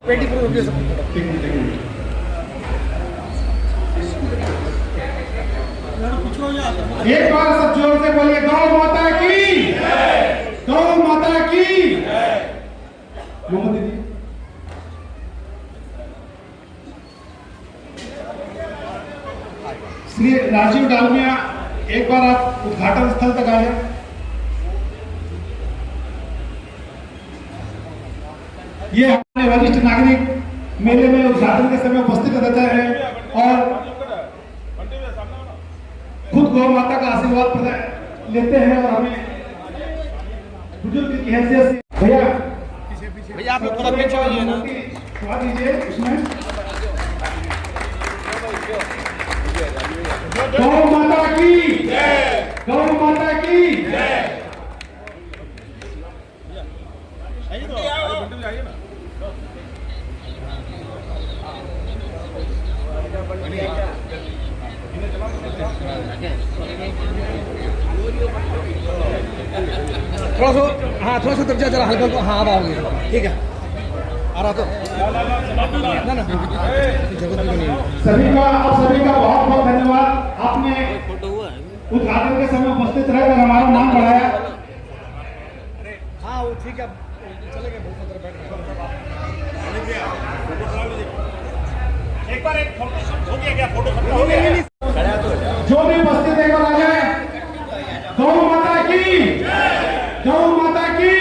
एक बार सब जोर से बोलिए, गौ माता की, गौ माता की। मोहम्मद दीदी, श्री राजीव डालमिया, एक बार आप उद्घाटन स्थल तक आ जाए। ये हमारे वरिष्ठ नागरिक मेले में उद्घाटन के समय उपस्थित रहते हैं और खुद गौ माता का आशीर्वाद लेते हैं और हमें बुजुर्ग की हैसियत से भैया आप लोग थोड़ा पीछे होइए ना, थोड़ा दीजिए उसमें। गौ माता की जय, गौ माता की जय। थोड़ा सा, हाँ थोड़ा सा तब जरा हल्का, हाँ अब आओगे, ठीक है आ रहा तो ना ना जरूरत भी नहीं। सभी का बहुत बहुत धन्यवाद। आपने उद्घाटन के समय उपस्थित रहकर हमारा नाम बढ़ाया। हाँ वो ठीक है, चले गए एक बार एक फोटो हो गया क्या? फोटो हो गया? जो भी उपस्थित एक बार आ जाए। गौ माता की, गौ माता की।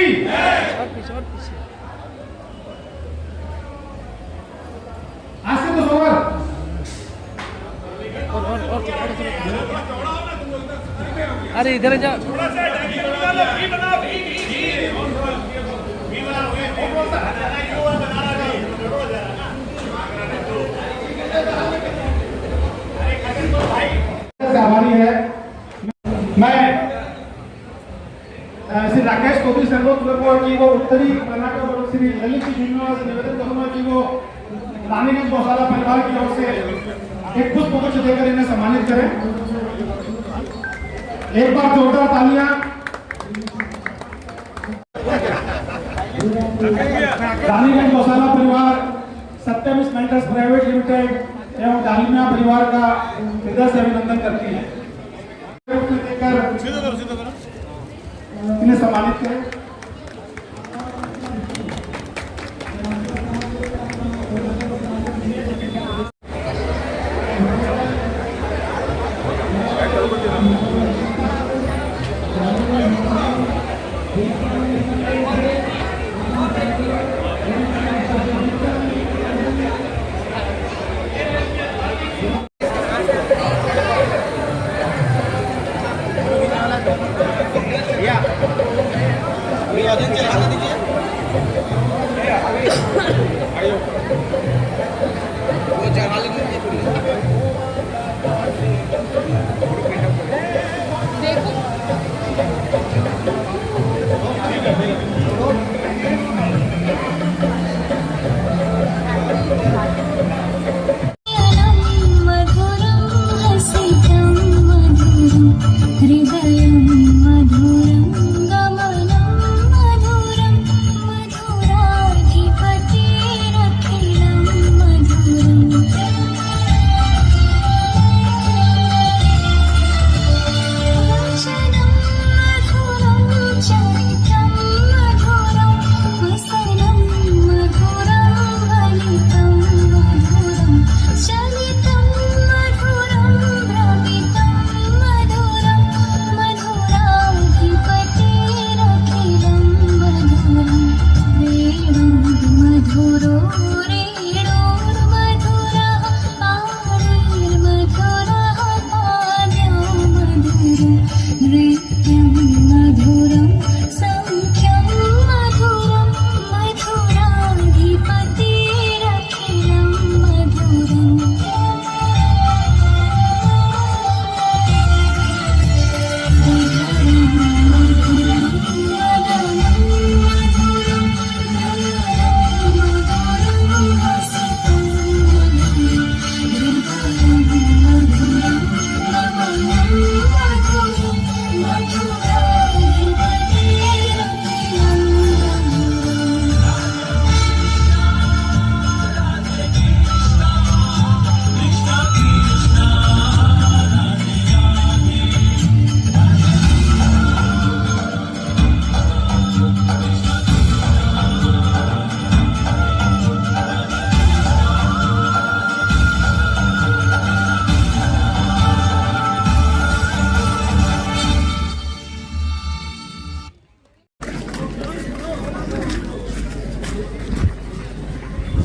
आसिफ तो सवाल। अरे इधर जा। आभारी है मैं श्री राकेश कोहली सर्वोत्तम की वो उत्तरी कर्नाटक और श्री ललित श्रीनिवास से निवेदन करूंगा कि वो रानीगंज गौशाला परिवार की ओर से एक पुष्प गुच्छ देकर इन्हें सम्मानित करें। एक बार जोरदार तालियां। रानीगंज गौशाला परिवार, सत्यम स्मेल्टर्स प्राइवेट लिमिटेड एवं डालमिया परिवार का हृदय से अभिनंदन करती है। इन्हें सम्मानित करें। मधुरं मधुराधिपतिरखे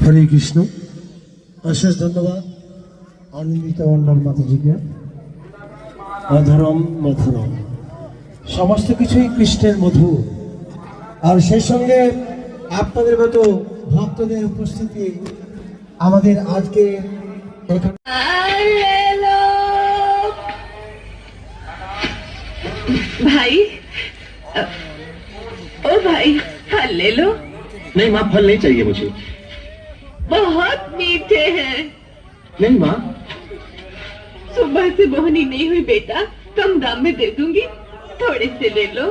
হরে কৃষ্ণ। অশেষ ধন্যবাদ আনন্দিতা মন্ডল মাতাজিকে। অধরম মধুরম, সমস্ত কিছুই কৃষ্ণের মধু। আর সেই সঙ্গে আপনাদের মতো ভক্তদের উপস্থিতি আমাদের আজকে এখানে भाई ओ भाई फल ले लो। नहीं माँ, फल नहीं चाहिए मुझे। बहुत मीठे हैं। नहीं माँ। सुबह से बोहनी नहीं हुई बेटा, कम दाम में दे दूंगी, थोड़े से ले लो।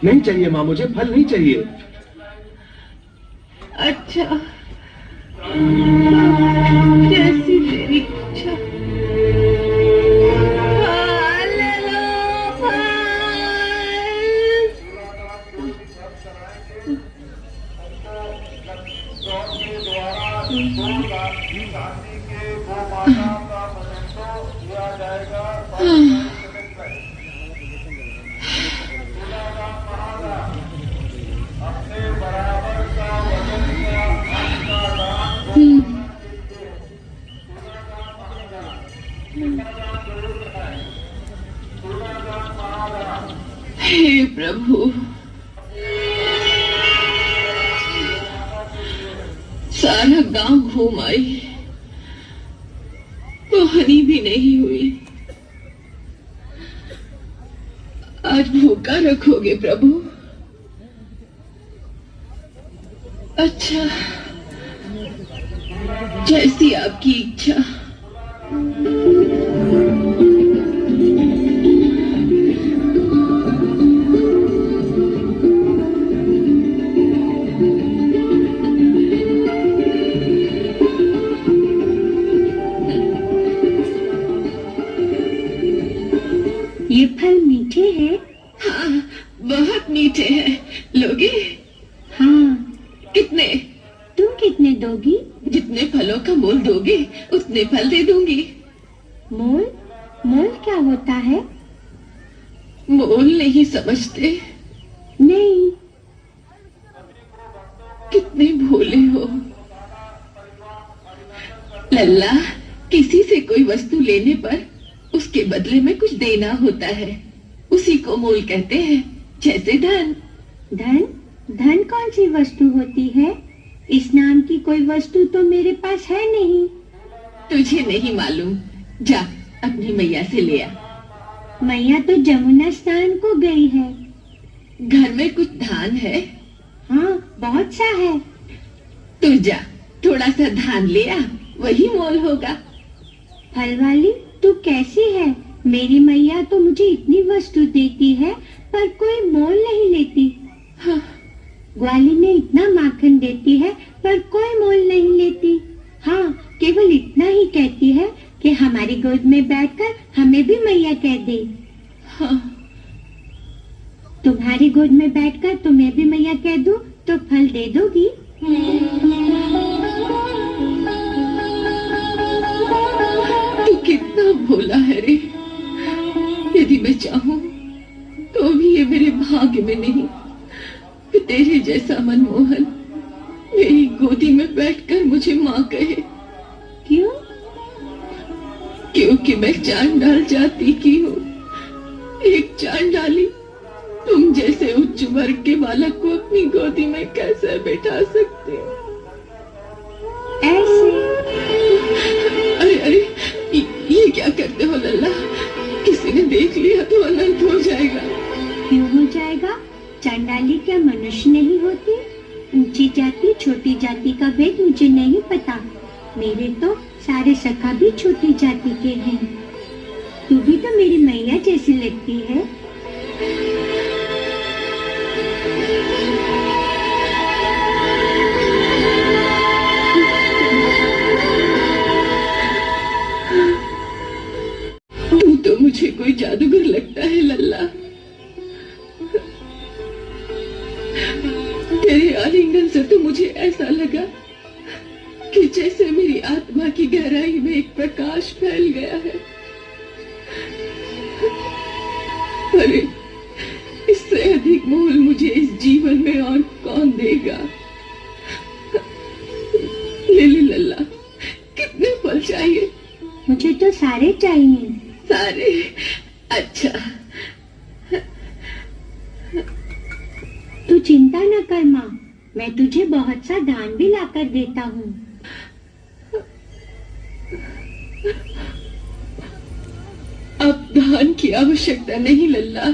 नहीं चाहिए माँ, मुझे फल नहीं चाहिए। अच्छा, जैसी तेरी इच्छा। फल ले लो, फल। हे प्रभु, सारा गांव घूम आई, बोहनी भी नहीं हुई। आज भूखा रखोगे प्रभु? अच्छा, जैसी आपकी इच्छा। ये फल मीठे हैं। हाँ, बहुत मीठे हैं। लोगे? हाँ, कितने? तुम कितने दोगी? जितने फलों का मोल दोगे उतने फल दे दूंगी। मोल? मोल क्या होता है? मोल नहीं समझते? नहीं। कितने भोले हो लल्ला। किसी से कोई वस्तु लेने पर उसके बदले में कुछ देना होता है, उसी को मोल कहते हैं। जैसे धन। धन? धन कौन सी वस्तु होती है? इस नाम की कोई वस्तु तो मेरे पास है नहीं। तुझे नहीं मालूम? जा अपनी मैया से ले आ। मैया तो जमुना स्नान को गई है। घर में कुछ धान है? हाँ, बहुत सा है। तू जा थोड़ा सा धान ले आ, वही मोल होगा। फल वाली, तू कैसी है? मेरी मैया तो मुझे इतनी वस्तु देती है पर कोई मोल नहीं लेती। हाँ। ग्वाली ने इतना माखन देती है पर कोई मोल नहीं लेती। हाँ, केवल इतना ही कहती है कि हमारी गोद में बैठकर हमें भी मैया कह दे। हाँ। तुम्हारी गोद में बैठकर तुम्हें भी मैया कह दूं तो फल दे दोगी? तू कितना भोला है रे। यदि मैं चाहूं तो भी ये मेरे भाग्य में नहीं कि तेरे जैसा मनमोहन मेरी गोदी में बैठकर मुझे माँ कहे। क्यों? क्योंकि मैं चांडाल जाति की हूँ। एक चांडाली तुम जैसे उच्च वर्ग के बालक को अपनी गोदी में कैसे बैठा सकते हो? ऐसे? अरे अरे, ये क्या करते हो लल्ला? किसी ने देख लिया तो अनंत हो जाएगा। क्यों हो जाएगा? चांडाली क्या मनुष्य नहीं होती? ऊंची जाति छोटी जाति का भेद मुझे नहीं पता। मेरे तो सारे सखा भी छोटी जाति के हैं। तू भी तो मेरी मैया जैसी लगती है। तू तो मुझे कोई जादूगर लगता है लल्ला। तेरे आलिंगन से तो मुझे ऐसा लगा कि जैसे मेरी आत्मा की गहराई में एक प्रकाश फैल गया है। अरे इससे अधिक मोल मुझे इस जीवन में और कौन देगा? ले ले लल्ला, कितने फल चाहिए? मुझे तो सारे चाहिए। सारे? अच्छा। तू चिंता न कर माँ, मैं तुझे बहुत सा दान भी लाकर देता हूँ। अब दान की आवश्यकता नहीं लल्ला,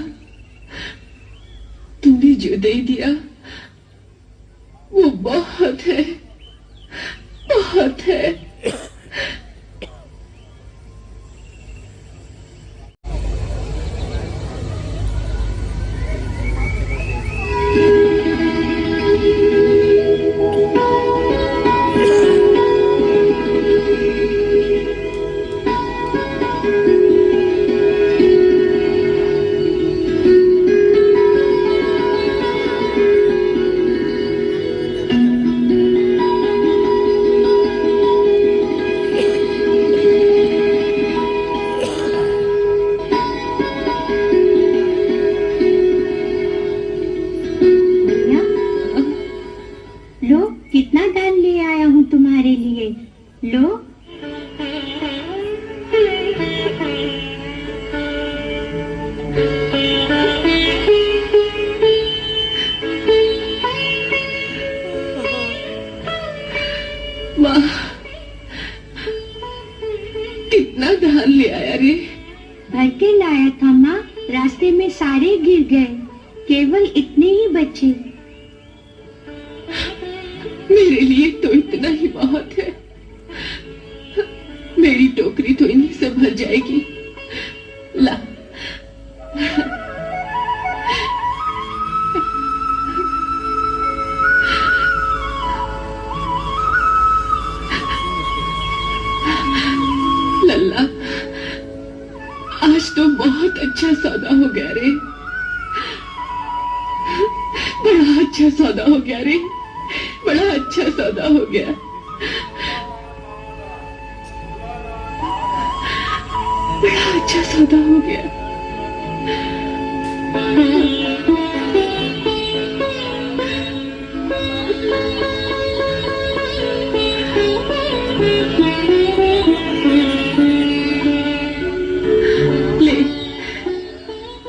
तुमने जो दे दिया वो बहुत है, बहुत है। लो, कितना दान ले आया हूँ तुम्हारे लिए। लो। वाह, कितना दान ले आया रे। भर के लाया था माँ, रास्ते में सारे गिर गए, केवल इतने ही बचे। मेरे लिए तो इतना ही बहुत है, मेरी टोकरी तो इन्हीं से भर जाएगी। ला। लल्ला, आज तो बहुत अच्छा सौदा हो गया रे, बड़ा अच्छा सौदा हो गया रे, बड़ा अच्छा सौदा हो गया। बड़ा अच्छा सौदा हो गया। ले,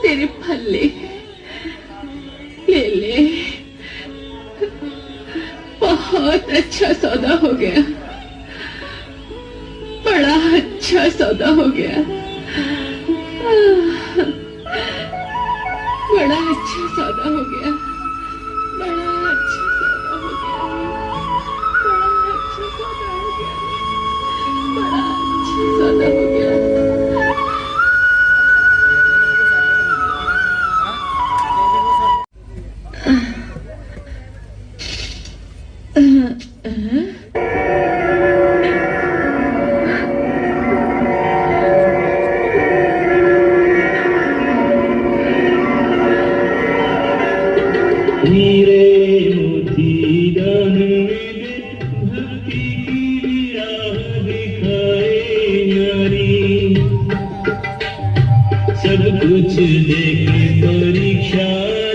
तेरे फल ले, ले ले। बहुत अच्छा सौदा हो गया, बड़ा अच्छा सौदा हो गया, बड़ा अच्छा सौदा हो गया, बड़ा अच्छा सौदा हो गया, बड़ा अच्छा सौदा हो गया, बड़ा अच्छा सौदा हो गया। सब कुछ देखे परीक्षा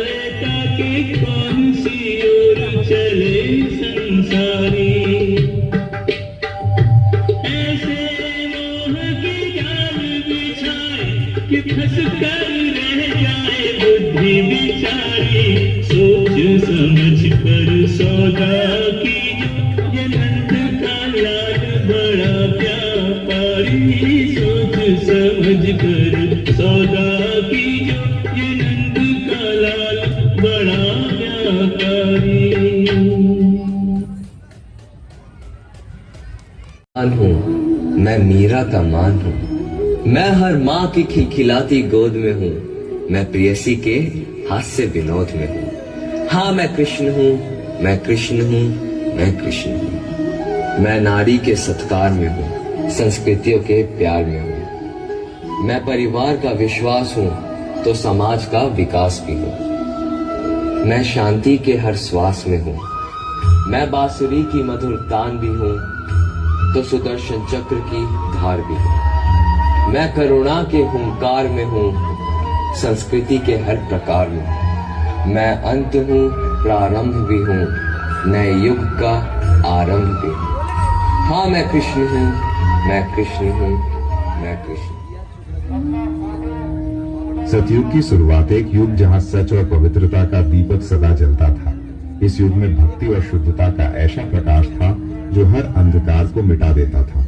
लेता कि कौन सी ओर चले संसारी। ऐसे मोह के जाल बिछाए कि फंस कर रह जाए बुद्धि बिचारी। सोच समझ कर सौदा की ये नंद का लाल बड़ा व्यापारी। सोच समझ कर सौदा की जो ये नंद का लाल बड़ा व्यापारी। हूँ मैं मीरा का मान हूँ, मैं हर माँ की खिलखिलाती गोद में हूँ, मैं प्रेयसी के हास्य विनोद में हूँ। हाँ मैं कृष्ण हूँ, मैं कृष्ण हूँ, मैं कृष्ण हूँ। मैं नारी के सत्कार में हूँ, संस्कृतियों के प्यार में हूँ। मैं परिवार का विश्वास हूँ तो समाज का विकास भी हूँ। मैं शांति के हर श्वास में हूँ, मैं बांसुरी की मधुर तान भी हूँ तो सुदर्शन चक्र की धार भी हूँ। मैं करुणा के हुंकार में हूँ, संस्कृति के हर प्रकार में हूँ। मैं अंत हूँ, प्रारंभ भी हूँ, नए युग का आरंभ भी हूँ। हाँ मैं कृष्ण हूँ, मैं कृष्ण हूँ, मैं कृष्ण। सतयुग की शुरुआत एक युग जहां सच और पवित्रता का दीपक सदा जलता था। इस युग में भक्ति और शुद्धता का ऐसा प्रकाश था जो हर अंधकार को मिटा देता था।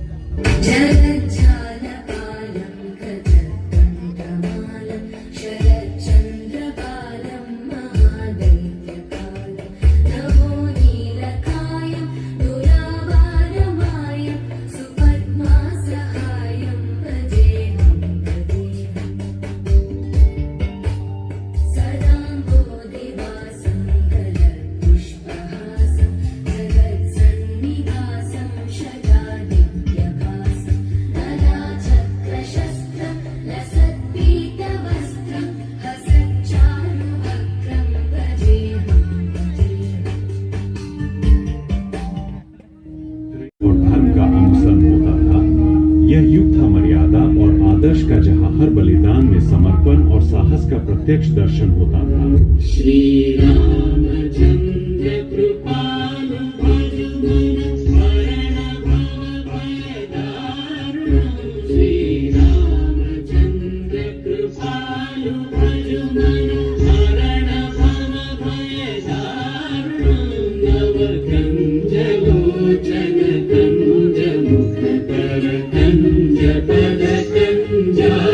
यह युग था मर्यादा और आदर्श का, जहां हर बलिदान में समर्पण और साहस का प्रत्यक्ष दर्शन होता था। श्री रामचंद्र कृपालु भज मन हरण भव भय दारुण। श्री रामचंद्र कृपालु भज मन हरण भव भय दारुण। नव कंज लोचन कंज मुख कर कंज पद कंजारुणं।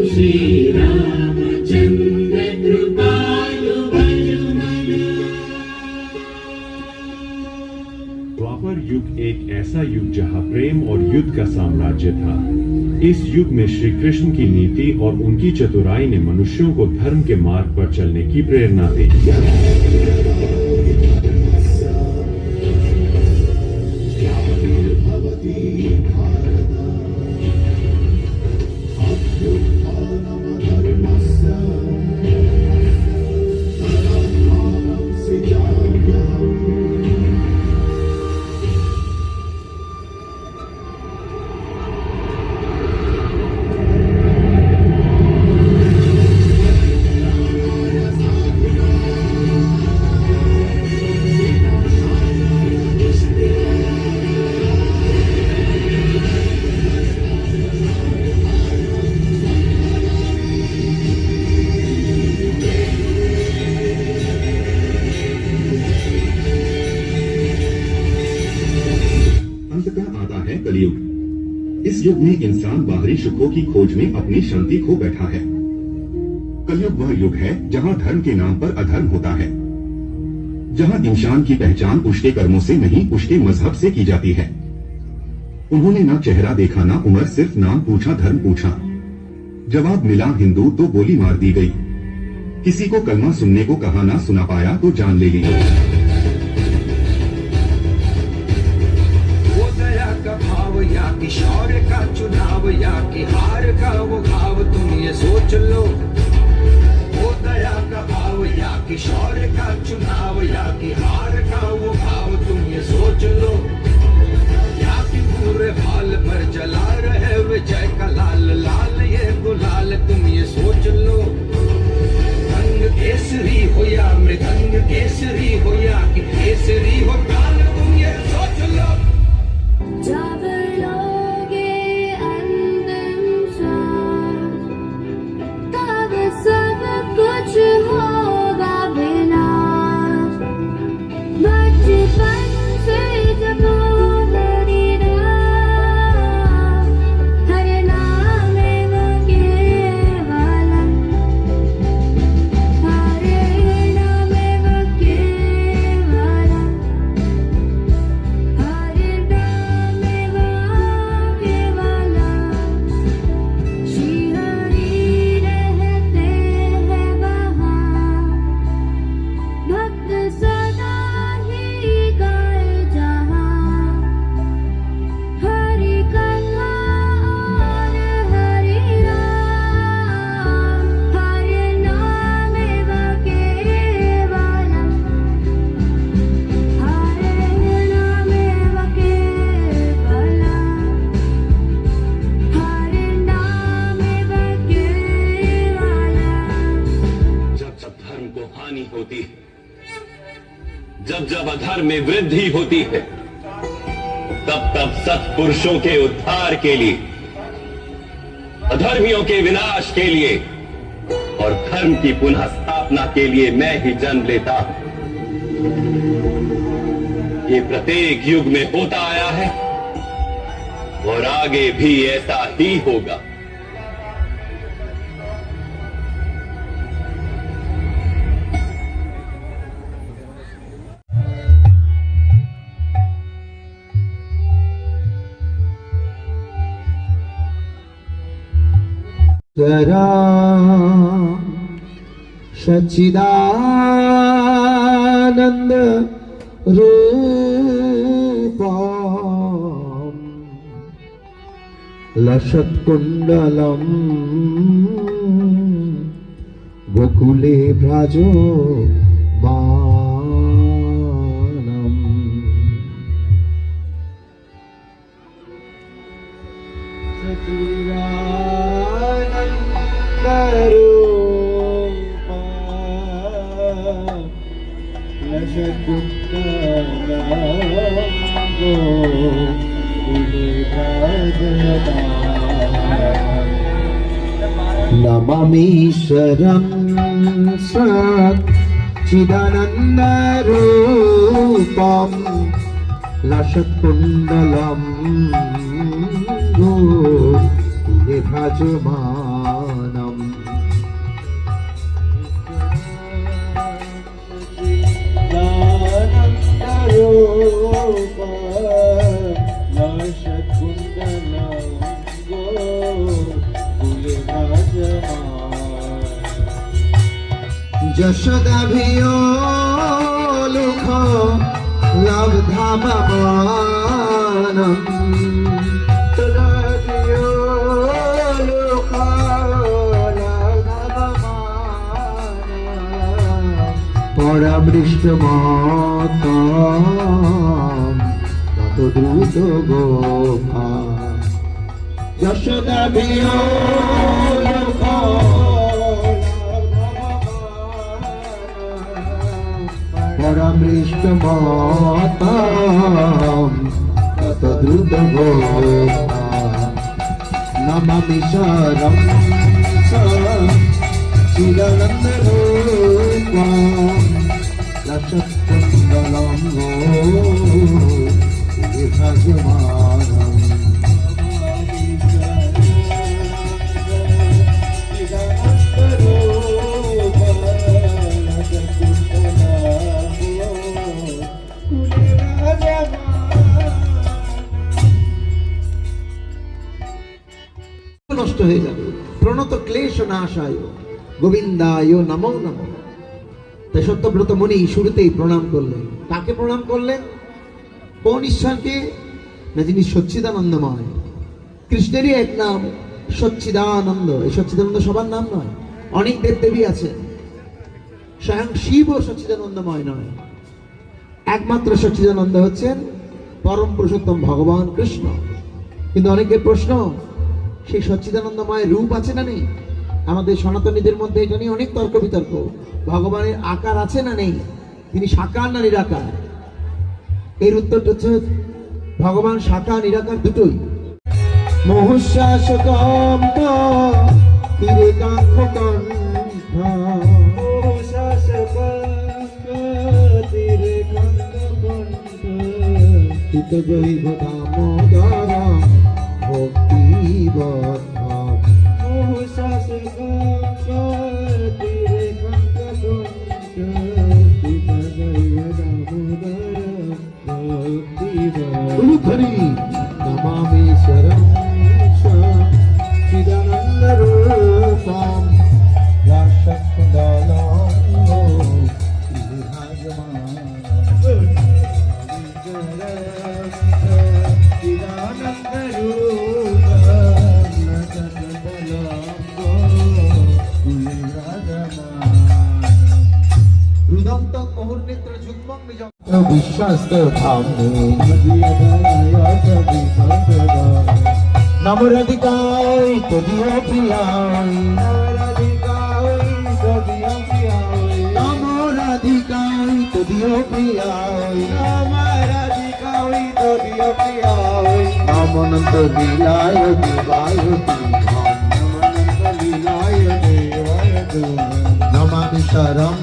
श्री रामचंद्र कृपालु भज मन। द्वापर युग एक ऐसा युग जहां प्रेम और युद्ध का साम्राज्य था। इस युग में श्री कृष्ण की नीति और उनकी चतुराई ने मनुष्यों को धर्म के मार्ग पर चलने की प्रेरणा दी। कलयुग। इस युग में इंसान बाहरी सुखों की खोज में अपनी शांति खो बैठा है। कलयुग वह युग है जहां धर्म के नाम पर अधर्म होता है, जहां इंसान की पहचान उसके कर्मों से नहीं उसके मजहब से की जाती है। उन्होंने ना चेहरा देखा ना उम्र, सिर्फ नाम पूछा, धर्म पूछा। जवाब मिला हिंदू तो गोली मार दी गई। किसी को कलमा सुनने को कहा, ना सुना पाया तो जान ले ली। या कि शौर्य का चुनाव या कि हार का वो घाव, तुम ये सोच लो। वो दया का भाव या कि शौर्य का चुनाव या कि हार का वो घाव, तुम ये सोच लो। या कि पूरे भाल पर जला रहे विजय का लाल लाल ये गुलाल, तुम ये सोच लो। रंग केसरी हो या मृदंग केसरी हो या कि केसरी हो ताल, तुम ये सोच लो। जब लोगे अंतिम श्वास तब सब कुछ होगा विनाश। बचपन से जब मेरी राह, हर नाम है वो केवल, हर नाम है वो केवल, हर नाम है वो केवल। श्री हरि रहते हैं वहाँ, भक्त सदा ही गाए जहाँ। हरि कथा और हरि राम, हर नाम है वो केवल, हर नाम है वो केवल, हर नाम है वो केवल। जब जब धर्म को हानि होती है, जब जब अधर्म में वृद्धि होती है, तब तब सत्पुरुषों के उद्धार के लिए, अधर्मियों के विनाश के लिए और धर्म की पुनः स्थापना के लिए मैं ही जन्म लेता हूं। ये प्रत्येक युग में होता आया है और आगे भी ऐसा ही होगा। सच्चिदानंद रूपम लसत्कुंडलम गोकुले भ्राजो मानम। नमामीश्वरं सच्चिदानन्दरूपं लसत्कुण्डलं गोकुले भ्राजमानम्। यशोदाभियो लुख लब्धावमानम् तदाभियो लुख लब्धावमानम् परामृष्टमाताम् ततो द्रुत गोपा। यशोदाभियो लुख परामृष्टमाताम् तद्रुत गोपा। नमामि शरणं सच्चिदानन्दरूपं लसत्कुण्डलं गोकुले भ्राजमानम्। নষ্ট হয়ে যাবে। প্রণত ক্লেশ নাশায় গোবিন্দায় নমো নমঃ। তাই সত্যব্রত মুনি শুরুতেই প্রণাম করলেন। কাকে প্রণাম করলেন? কোন ঈশ্বরকে? না যিনি সচ্চিদানন্দময়। কৃষ্ণেরই এক নাম সচ্চিদানন্দ। এই সচ্চিদানন্দ সবার নাম নয়, অনেক দেবদেবী আছে। স্বয়ং শিব সচ্চিদানন্দময় নয়, একমাত্র সচ্চিদানন্দ হচ্ছেন পরম পুরুষোত্তম ভগবান কৃষ্ণ। কিন্তু অনেকের প্রশ্ন, সেই সচ্চিদানন্দময় রূপ আছে না নেই? আমাদের সনাতনীদের মধ্যে এটা নিয়ে অনেক তর্ক বিতর্ক। ভগবানের আকার আছে না নেই? তিনি সাকার না নিরাকার? এর উত্তরটা হচ্ছে ভগবান সাকার নিরাকার দুটোই। মহুশ্বাসকম তীরে কাঙ্খ কণ্ঠ তীরে কাঙ্খ কণ্ঠ চিত জৈব দামোদর ভক্তি বদ্ধ তীরে কাঙ্খ কণ্ঠ চিত জৈব দামোদর ভক্তি বদ্ধ। নমামি শরণ সচ্চিদানন্দরূপম লসৎকুণ্ডলম গোকুলে ভ্রাজমানम्। নমরাধিকায় তদিও প্রিয়ায় নমরাধিকায় তদিও প্রিয়ায় নমরাধিকায় তদিও नामनंत लीलाय देवाय नमामि शरं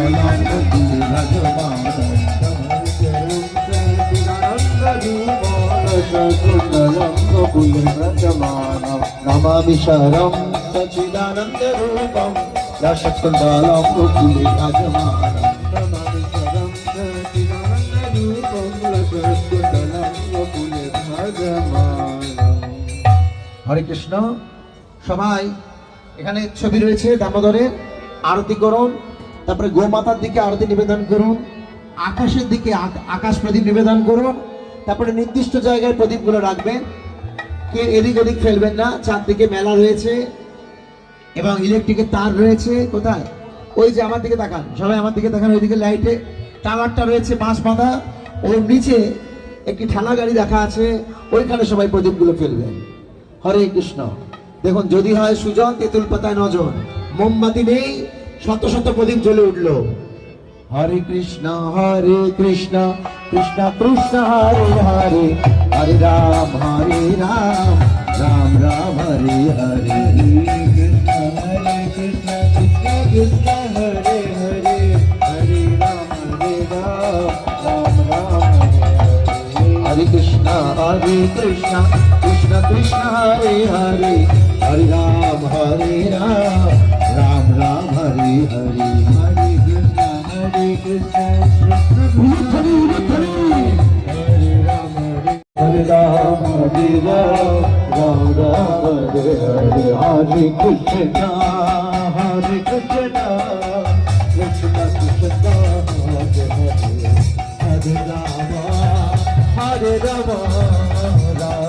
नमामि शरं सच्चिदानन्दरूपं दशकुण्डलं कुले राजमानं नमामि शरं सच्चिदानन्दरूपं दशकुण्डलं कुले राजमानं। হরে কৃষ্ণ। সবাই এখানে ছবি রয়েছে দামোদরের, আরতি করুন, তারপরে গোমাতার দিকে আরতি নিবেদন করুন, আকাশের দিকে আকাশ প্রদীপ নিবেদন করুন, তারপরে নির্দিষ্ট জায়গায় প্রদীপগুলো রাখবেন, কে এদিক ওদিক ফেলবেন না। চারদিকে মেলা রয়েছে এবং ইলেকট্রিকের তার রয়েছে। কোথায়? ওই যে আমার দিকে তাকান, সবাই আমার দিকে তাকান, ওইদিকে লাইটে টাওয়ারটা রয়েছে বাঁশ বাঁধা, ওর নিচে একটি ঠেলা গাড়ি রাখা আছে, ওইখানে সবাই প্রদীপগুলো ফেলবেন। হরে কৃষ্ণ। দেখুন, যদি হয় সুজন, তেঁতুল পাতায় নজন, মোমবাতি নেই, শত শত প্রদীপ জ্বলে উঠলো। হরে কৃষ্ণ কৃষ্ণ কৃষ্ণ হরে হরে, হরে রাম রাম রাম হরে হরে। কৃষ্ণ কৃষ্ণ হরে হরে, হরে রাম রাম রাম হরে কৃষ্ণ কৃষ্ণ কৃষ্ণ হরে হরে, হরে রাম রাম রাম হরে হরে। হরে কৃষ্ণ কৃষ্ণ হরে রাম রাম রাম হরে হরে। হরে কৃষ্ণ কৃষ্ণ কৃষ্ণ হরে হরে, হরে রাম রাম রাম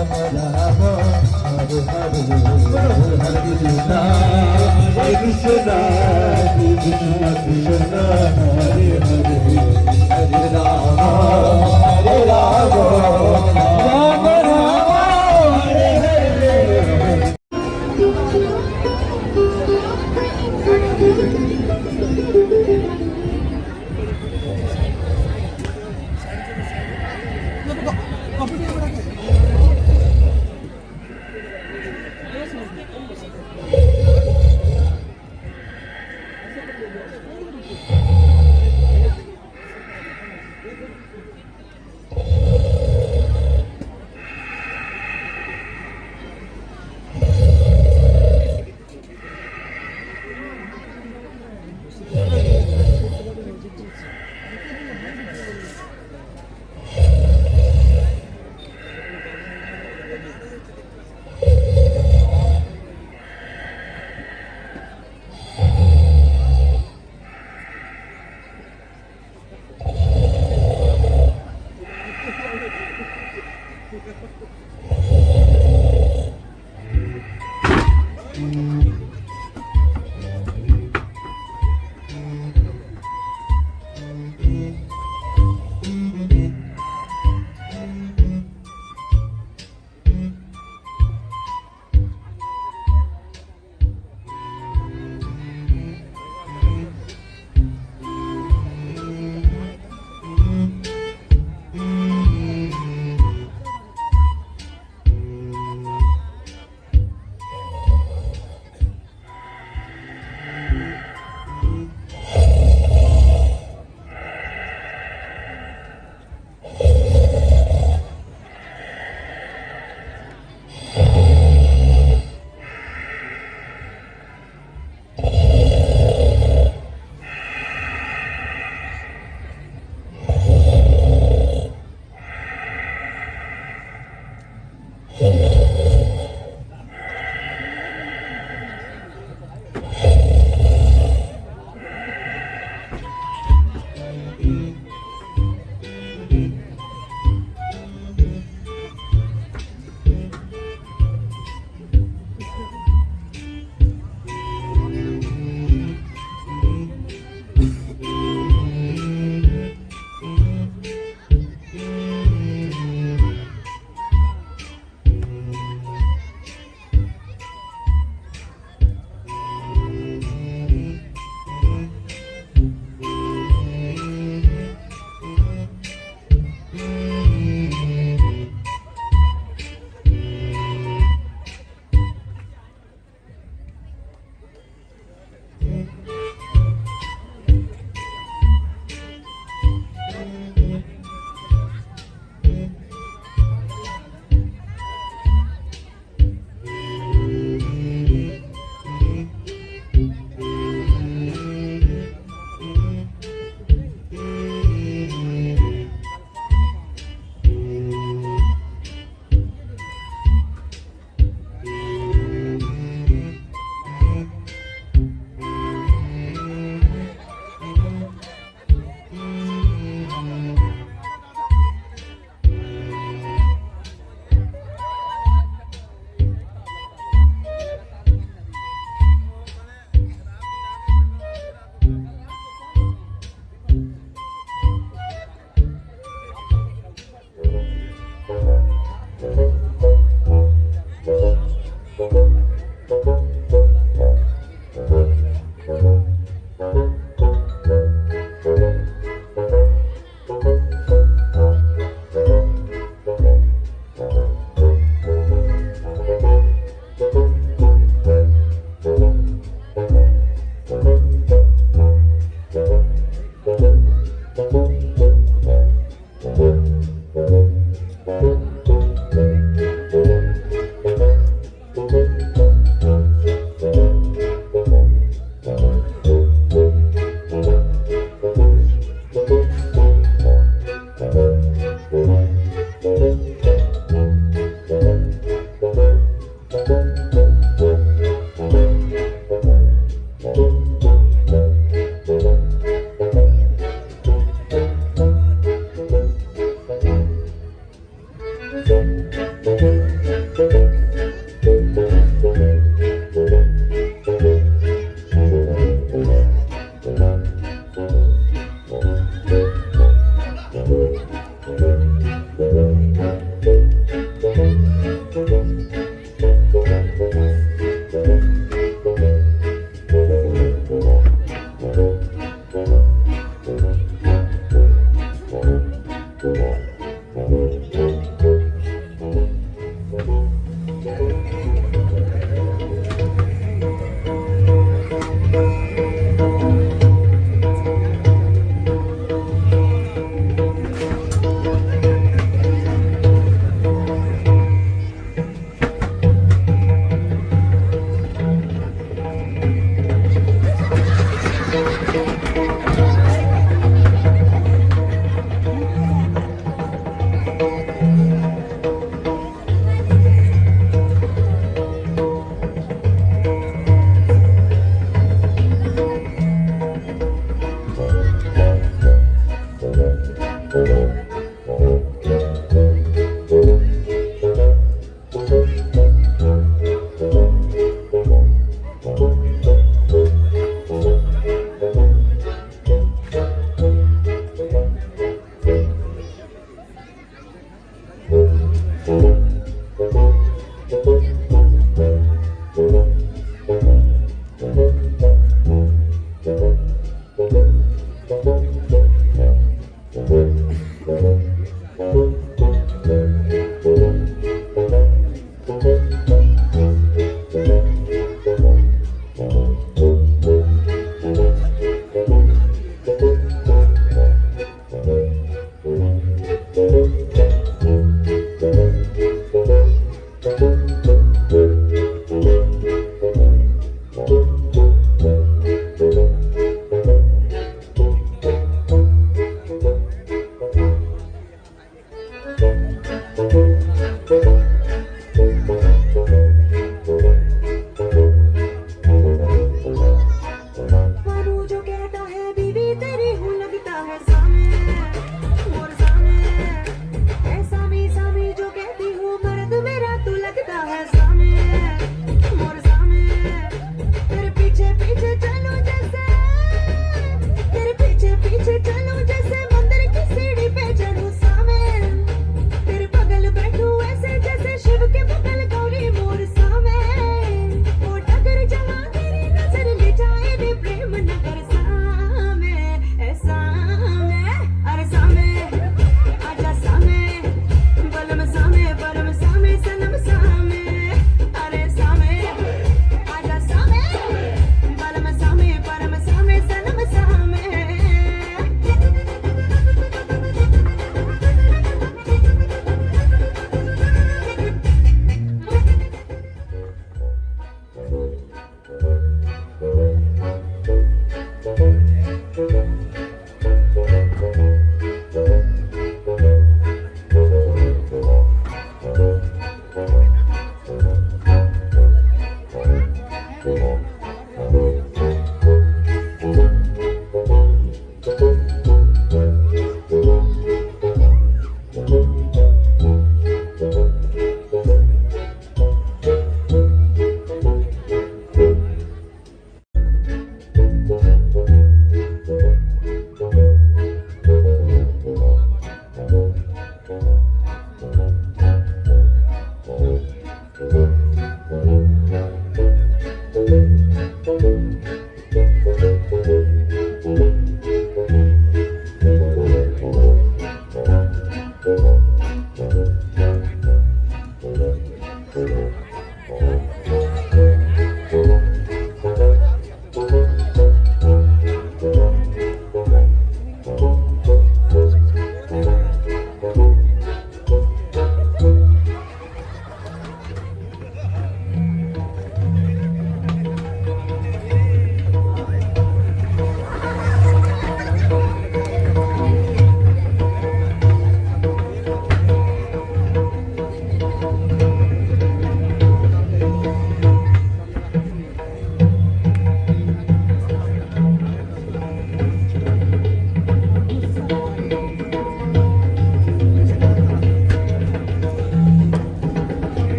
হরে হরে। হরে কৃষ্ণ কৃষ্ণ কৃষ্ণ হরে হরে, হরে রাম রাম হরে হরে।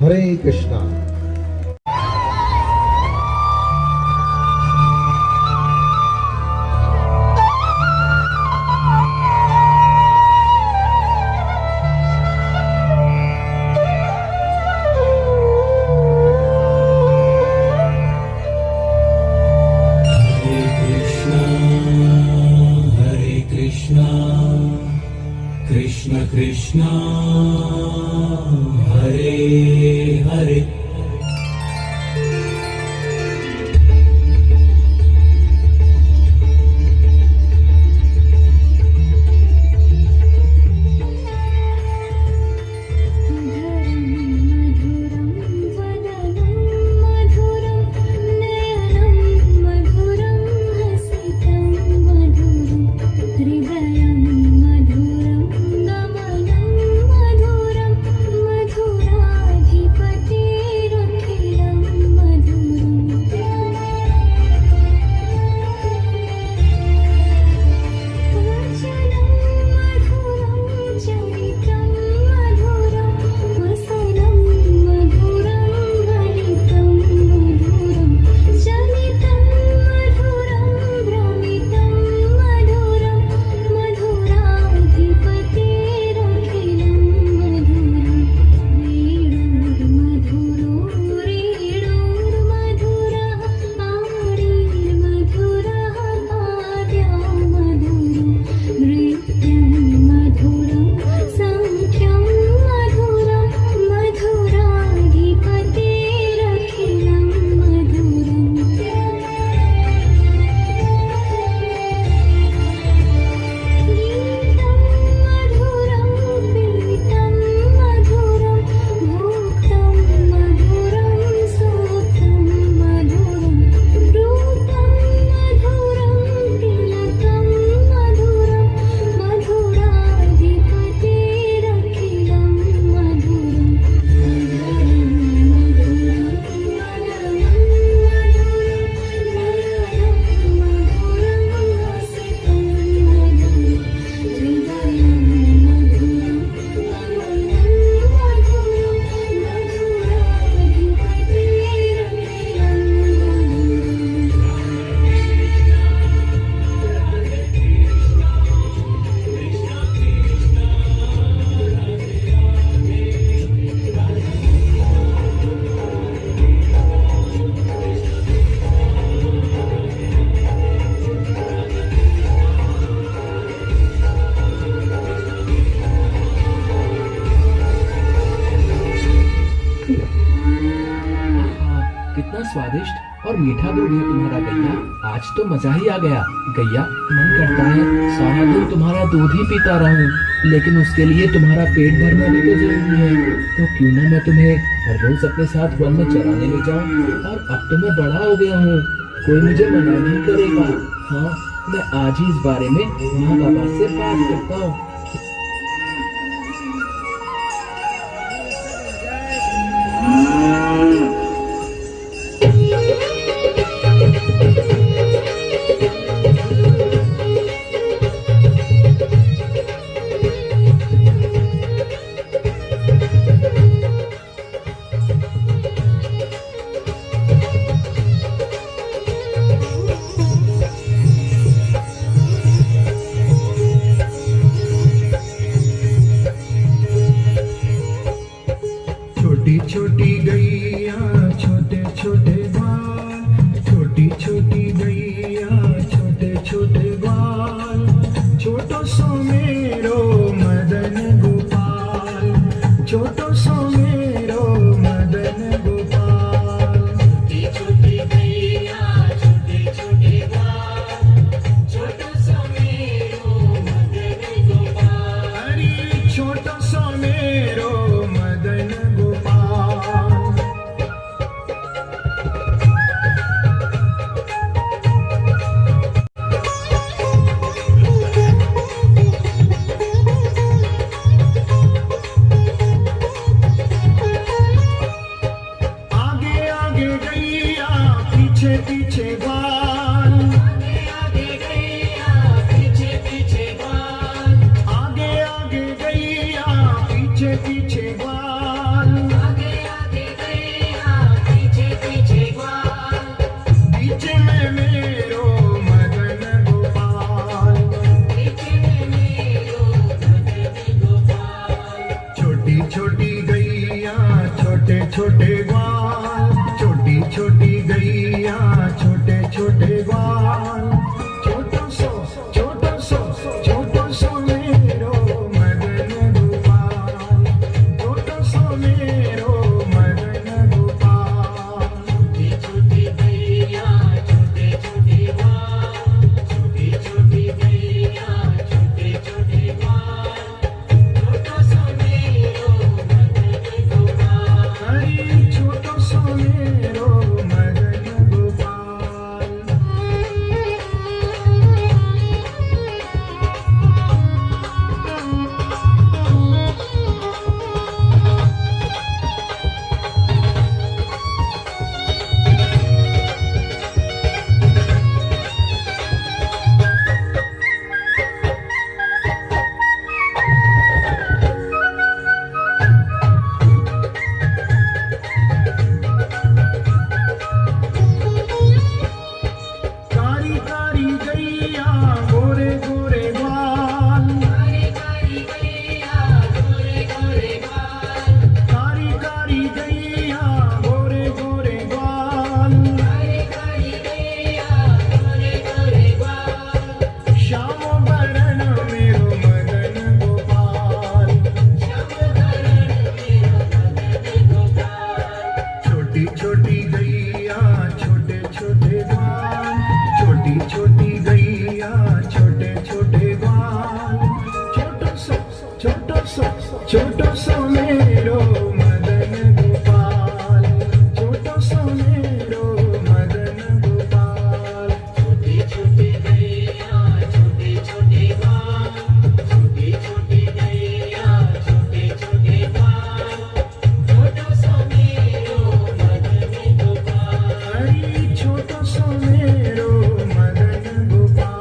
हरे कृष्णा। कृष्ण कृष्ण हरे हरे मधुरं वदनं मधुरं नयनं मधुरं हसितं मधुरं हृदयं मधुरं गमनं मधुरं मधुराधिपतिरखिलं मधुरम् वचनं मधुरं चरितं मधुरं वसनं मधुरं हरितं मधुरं चलितं मधुरं भ्रमितं मधुरं मधुराधिपतिरखिलं मधुरं वेणुर्मधुरो रेणुर्मधुरः आणिर्मधुरः आद्यं मधुरं नृत्यं मधुरं सङ्ख्यं मधुरं मधुराधिपतिरखिलं मधुरम् गीतं मधुरं पीतं मधुरं भोक्तं मधुरं सोक्तं मधुरं रूपं मधुरं तिलकं मधुरं मधुराधिपतिरखिलं मधुरं कितना स्वादिष्ट और मीठा दूध है तुम्हारा गैया। आज तो मजा ही आ गया। गैया, मन करता है सारा दिन तुम्हारा दूध ही पीता रहूं, लेकिन उसके लिए तुम्हारा पेट भरना भी तो जरूरी है। तो क्यों ना मैं तुम्हें हर रोज अपने साथ वन में चराने ले जाऊं। और अब तो मैं बड़ा हो गया हूँ, कोई मुझे मना नहीं करेगा। हाँ, मैं आज ही इस बारे में माँ बाबा से बात करता हूँ। पीछे ग्वाल, आगे आगे गैया पीछे पीछे ग्वाल, आगे आगे गैया पीछे पीछे ग्वाल, आगे आगे गैया पीछे पीछे ग्वाल, बीच में मेरो मदन गोपाल, बीच में मेरो मदन गोपाल, छोटी छोटी गैया छोटे छोटे ग्वाल, छोटी छोटी गैया छोटे छोटे ग्वाल, छोटो सो मेरो मदन गोपाल, छोटो सो मेरो मदन गोपाल, छोटी छोटी गैया छोटे छोटे ग्वाल, छोटी छोटी गैया छोटे छोटे ग्वाल, छोटो सो मेरो मदन गोपाल, हरी छोटो सो मेरो मदन गोपाल। कारी कारी गैया गोरे गोरे बाल, कारी कारी गैया गोरे गोरे बाल, कारी कारी गैया गोरे गोरे बाल, कारी कारी गैया गोरे गोरे बाल, श्याम बरन मेरो मदन गोपाल, श्याम बरन मेरो मदन गोपाल, छोटी छोटी गैया छोटे छोटे ग्वाल, छोटी छोटी गैया छोटे छोटे ग्वाल, छोटो सो मेरो मदन गोपाल, छोटो सो मेरो मदन गोपाल, छोटी छोटी गैया छोटे छोटे ग्वाल, छोटी छोटी गैया छोटे छोटे ग्वाल, छोटो सो मेरो मदन गोपाल, हरी छोटो सो मेरो मदन गोपाल।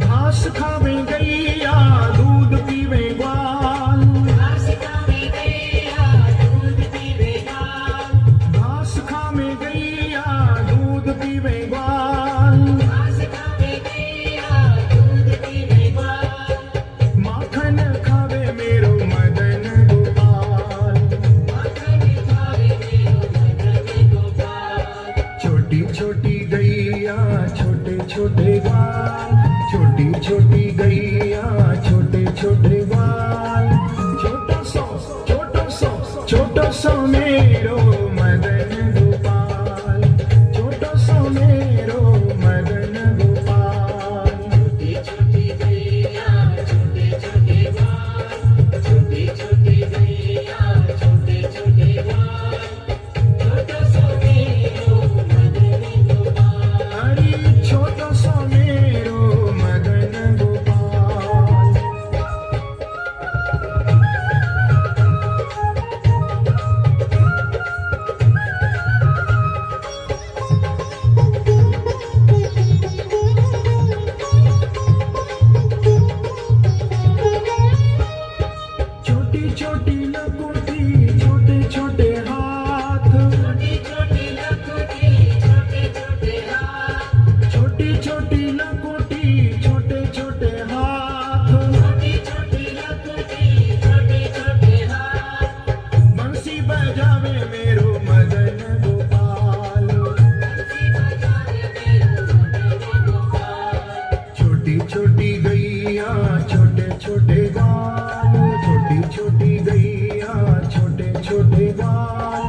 घास खावे गैया दूध पीवे ग्वाल, घास खावे गैया दूध पीवे ग्वाल, घास खावे गैया दूध पीवे ग्वाल, घास खावे गैया दूध पीवे ग्वाल, माखन खावे मेरो मदन गोपाल, माखन खावे मेरो मदन गोपाल, छोटी छोटी गैया छोटे छोटे ग्वाल, छोटी छोटी गैया छोटे छोटे ग्वाल, छोटो सो मेरो मदन गोपाल, छोटो सो मेरो मदन गोपाल, छोटी छोटी गैया छोटे छोटे ग्वाल, छोटी छोटी गैया छोटे छोटे ग्वाल, छोटो सो मेरो मदन गोपाल, हरी छोटो सो मेरो मदन गोपाल। छोटी छोटी लकोटी छोटे छोटे हाथ, छोटी छोटी लकोटी छोटे छोटे हाथ, छोटी छोटी लकोटी छोटे छोटे हाथ, छोटी छोटी लकोटी छोटे छोटे हाथ, बंसी बजावे मेरो मदन गोपाल, बंसी बजावे मेरो मदन गोपाल, छोटी छोटी गैया छोटे छोटे ग्वाल, छोटी छोटी गैया छोटे छोटे ग्वाल,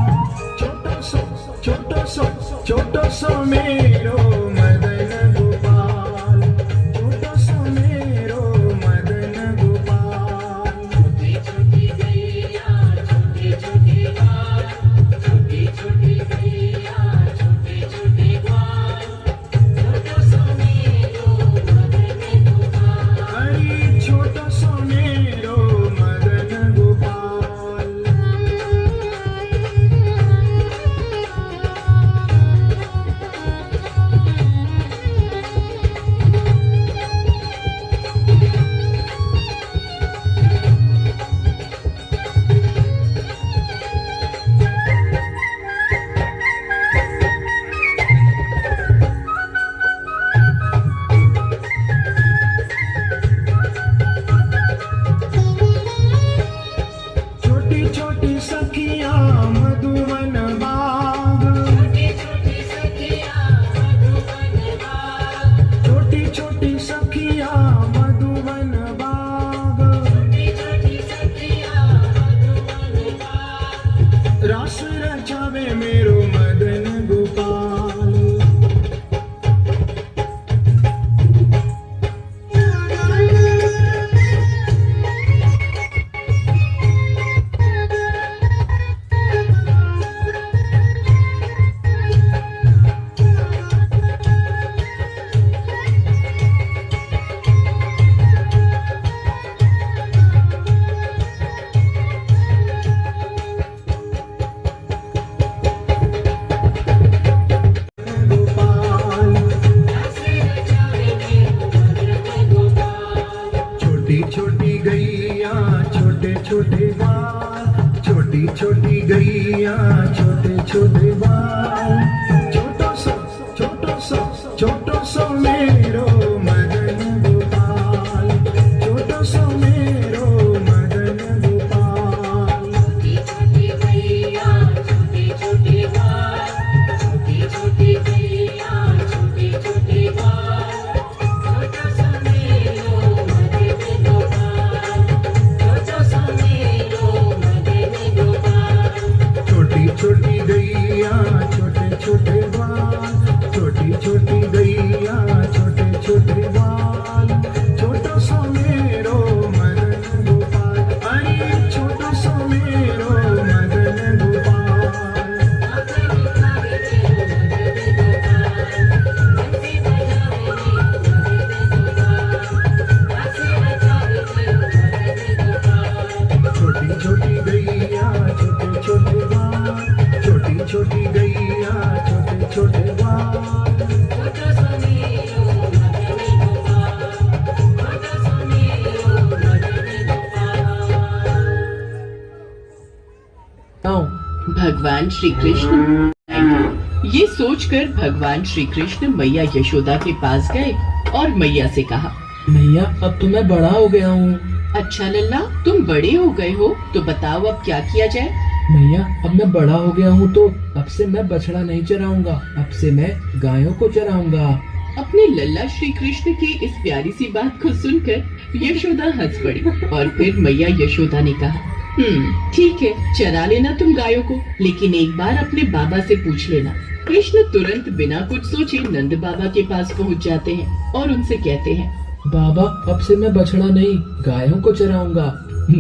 छोटो सो मेरो मदन गोपाल, छोटो सो छोटी छोटी गैया छोटे छोटे बाल, छोटी छोटी गैया छोटे छोटे बाल, छोटो सो मेरो मदन गोपाल, छोटो सो मेरो मदन गोपाल। छोटी छोटी गैया छोटे छोटे बाल, छोटी छोटी गैया छोटे छोटे बाल, छोटो सो मेरो मदन गोपाल, छोटो सो मेरो मदन गोपाल। छोटी छोटी गैया छोटे छोटे बाल, छोटी छोटी गैया छोटे छोटे बाल, छोटो सो मेरो मदन गोपाल, अरे छोटो सो मेरो मदन गोपाल। छोटी छोटी गैया छोटे छोटे बाल, छोटी छोटी गैया छोटे छोटे बाल, छोटो सो मेरो मदन गोपाल, छोटो सो मेरो मदन गोपाल। भगवान श्री कृष्ण। ये सोचकर भगवान श्री कृष्ण मैया यशोदा के पास गए और मैया से कहा, मैया अब तो मैं बड़ा हो गया हूँ। अच्छा लल्ला, तुम बड़े हो गए हो तो बताओ अब क्या किया जाए। मैया अब मैं बड़ा हो गया हूँ तो अब से मैं बछड़ा नहीं चराऊंगा, अब से मैं गायों को चराऊंगा। अपने लल्ला श्री कृष्ण की इस प्यारी सी बात को सुनकर यशोदा हंस पड़ी और फिर मैया यशोदा ने कहा, ठीक है, चरा लेना तुम गायों को, लेकिन एक बार अपने बाबा से पूछ लेना। कृष्ण तुरंत बिना कुछ सोचे नंद बाबा के पास पहुँच जाते हैं और उनसे कहते हैं, बाबा अब से मैं बछड़ा नहीं गायों को चराऊंगा।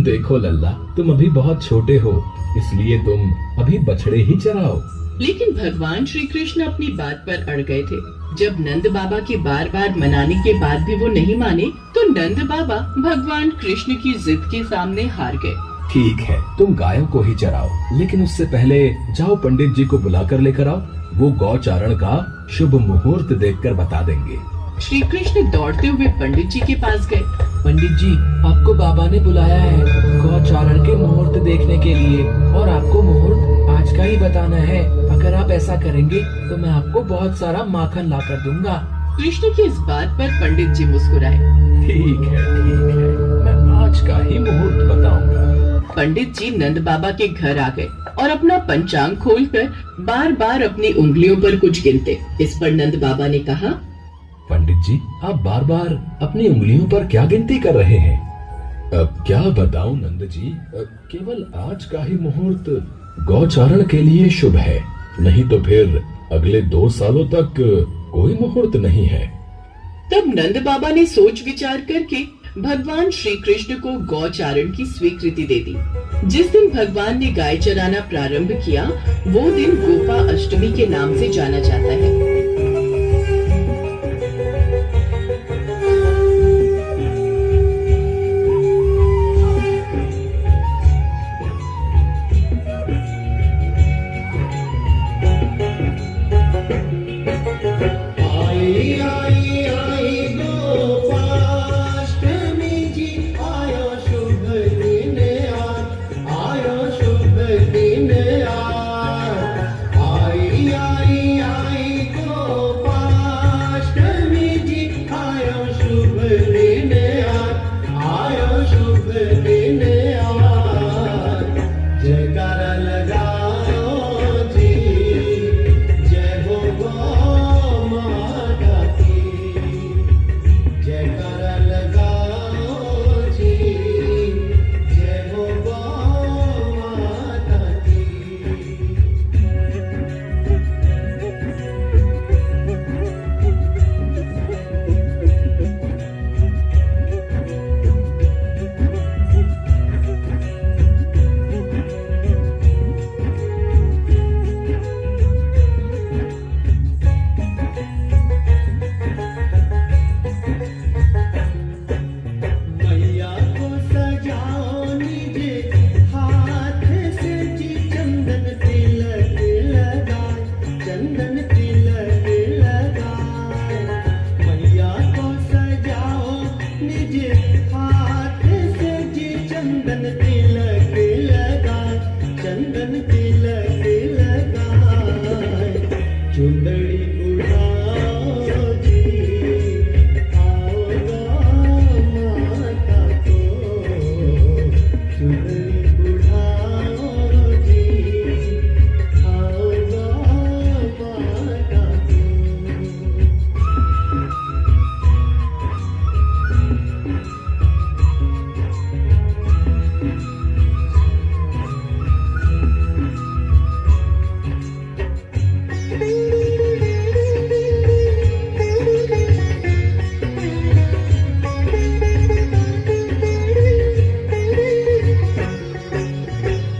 देखो लल्ला, तुम अभी बहुत छोटे हो, इसलिए तुम अभी बछड़े ही चराओ। लेकिन भगवान श्री कृष्ण अपनी बात पर अड़ गए थे। जब नंद बाबा के बार बार मनाने के बाद भी वो नहीं माने तो नंद बाबा भगवान कृष्ण की जिद के सामने हार गए। ठीक है, तुम गायों को ही चराओ, लेकिन उससे पहले जाओ पंडित जी को बुलाकर लेकर आओ, वो गौचारण का शुभ मुहूर्त देखकर बता देंगे। श्री कृष्ण दौड़ते हुए पंडित जी के पास गए। पंडित जी, आपको बाबा ने बुलाया है गौचारण के मुहूर्त देखने के लिए, और आपको मुहूर्त आज का ही बताना है। अगर आप ऐसा करेंगे तो मैं आपको बहुत सारा माखन ला कर दूंगा। कृष्ण की इस बात पर पंडित जी मुस्कुराए। ठीक है, मैं आज का ही मुहूर्त बताऊंगा। पंडित जी नंद बाबा के घर आ गए और अपना पंचांग खोलकर बार बार अपनी उंगलियों पर कुछ गिनते। इस पर नंद बाबा ने कहा, पंडित जी, आप बार बार अपनी उंगलियों पर क्या गिनती कर रहे हैं? अब क्या बताऊं नंद जी, केवल आज का ही मुहूर्त गौचारण के लिए शुभ है, नहीं तो फिर अगले 2 सालों तक कोई मुहूर्त नहीं है। तब नंद बाबा ने सोच विचार करके भगवान श्री कृष्ण को गौचारण की स्वीकृति दे दी। जिस दिन भगवान ने गाय चराना प्रारंभ किया वो दिन गोपा अष्टमी के नाम से जाना जाता है। हाथ चंदन तिलक लगाए, चंदन तिलक लगाए, चुंदड़ी उड़ाओ जी, आओ गौ माता को, चुंदड़ी उड़ाओ जी, आओ गौ माता को।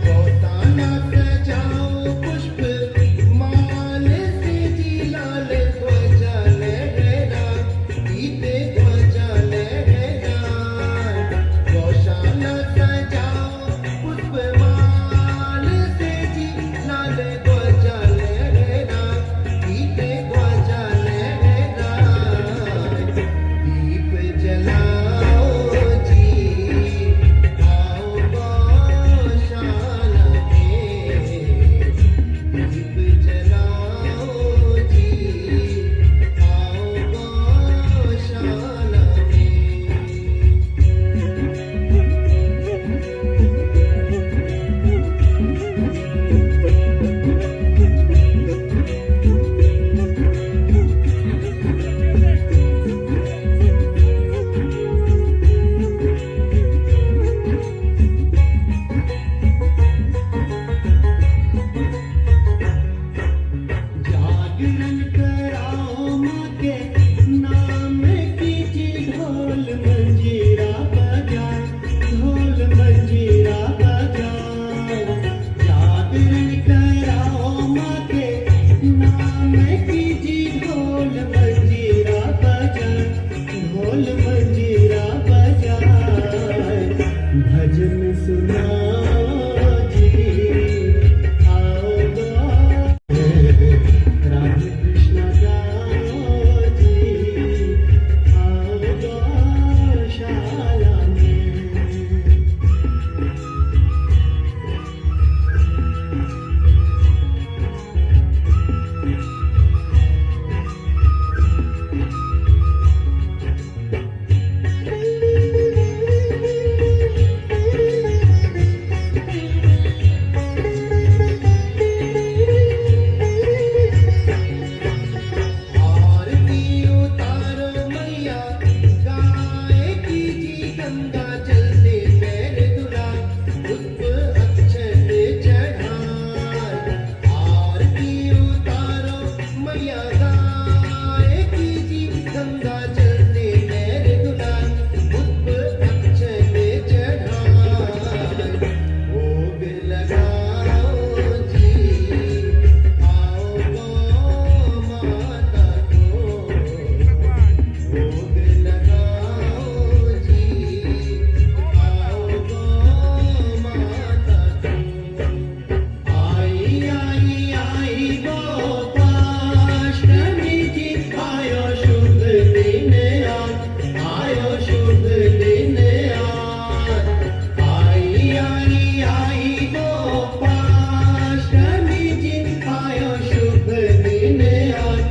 गौशाला सजाओ पुष्प माल से जी, लाल ध्वजा लहराए, गीते ध्वजा लहराए। गौशाला सजाओ पुष्प माल से जी, लाल ध्वजा लहराए, गीते ध्वजा लहराए। दीप जलाओ जी, आओ गौशाला में, दीप जलाओ जी, आओ गौशाला में। जागरण कराओ माँ के नाम की जी, ढोल मंजीरा बजाए, ढोल मंजीरा बजाए। जागरण कराओ माँ के नाम की जी, ढोल मंजीरा बजाए, ढोल मंजीरा बजाए। भजन सुनाओ जी, आओ गौ राधे कृष्ण गाओ जी, आओ गौशाला में। आरती उतारो मैया गाय की जी, गंगा जल से पैर धुलाए, पुष्प अक्षत चढ़ाए। आरती उतारो मैया गाय की जी, गंगा जल से पैर धुलाए, पुष्प अक्षत चढ़ाए। भोग लगाओ जी, आओ गौ माता को, भोग लगाओ जी, आओ गौ माता को। आई आई आई गोपाष्टमी जी, आयो शुभ दिन आज, आयो शुभ दिन आज। आई आई आई गोपाष्टमी जी, आयो शुभ दिन आज,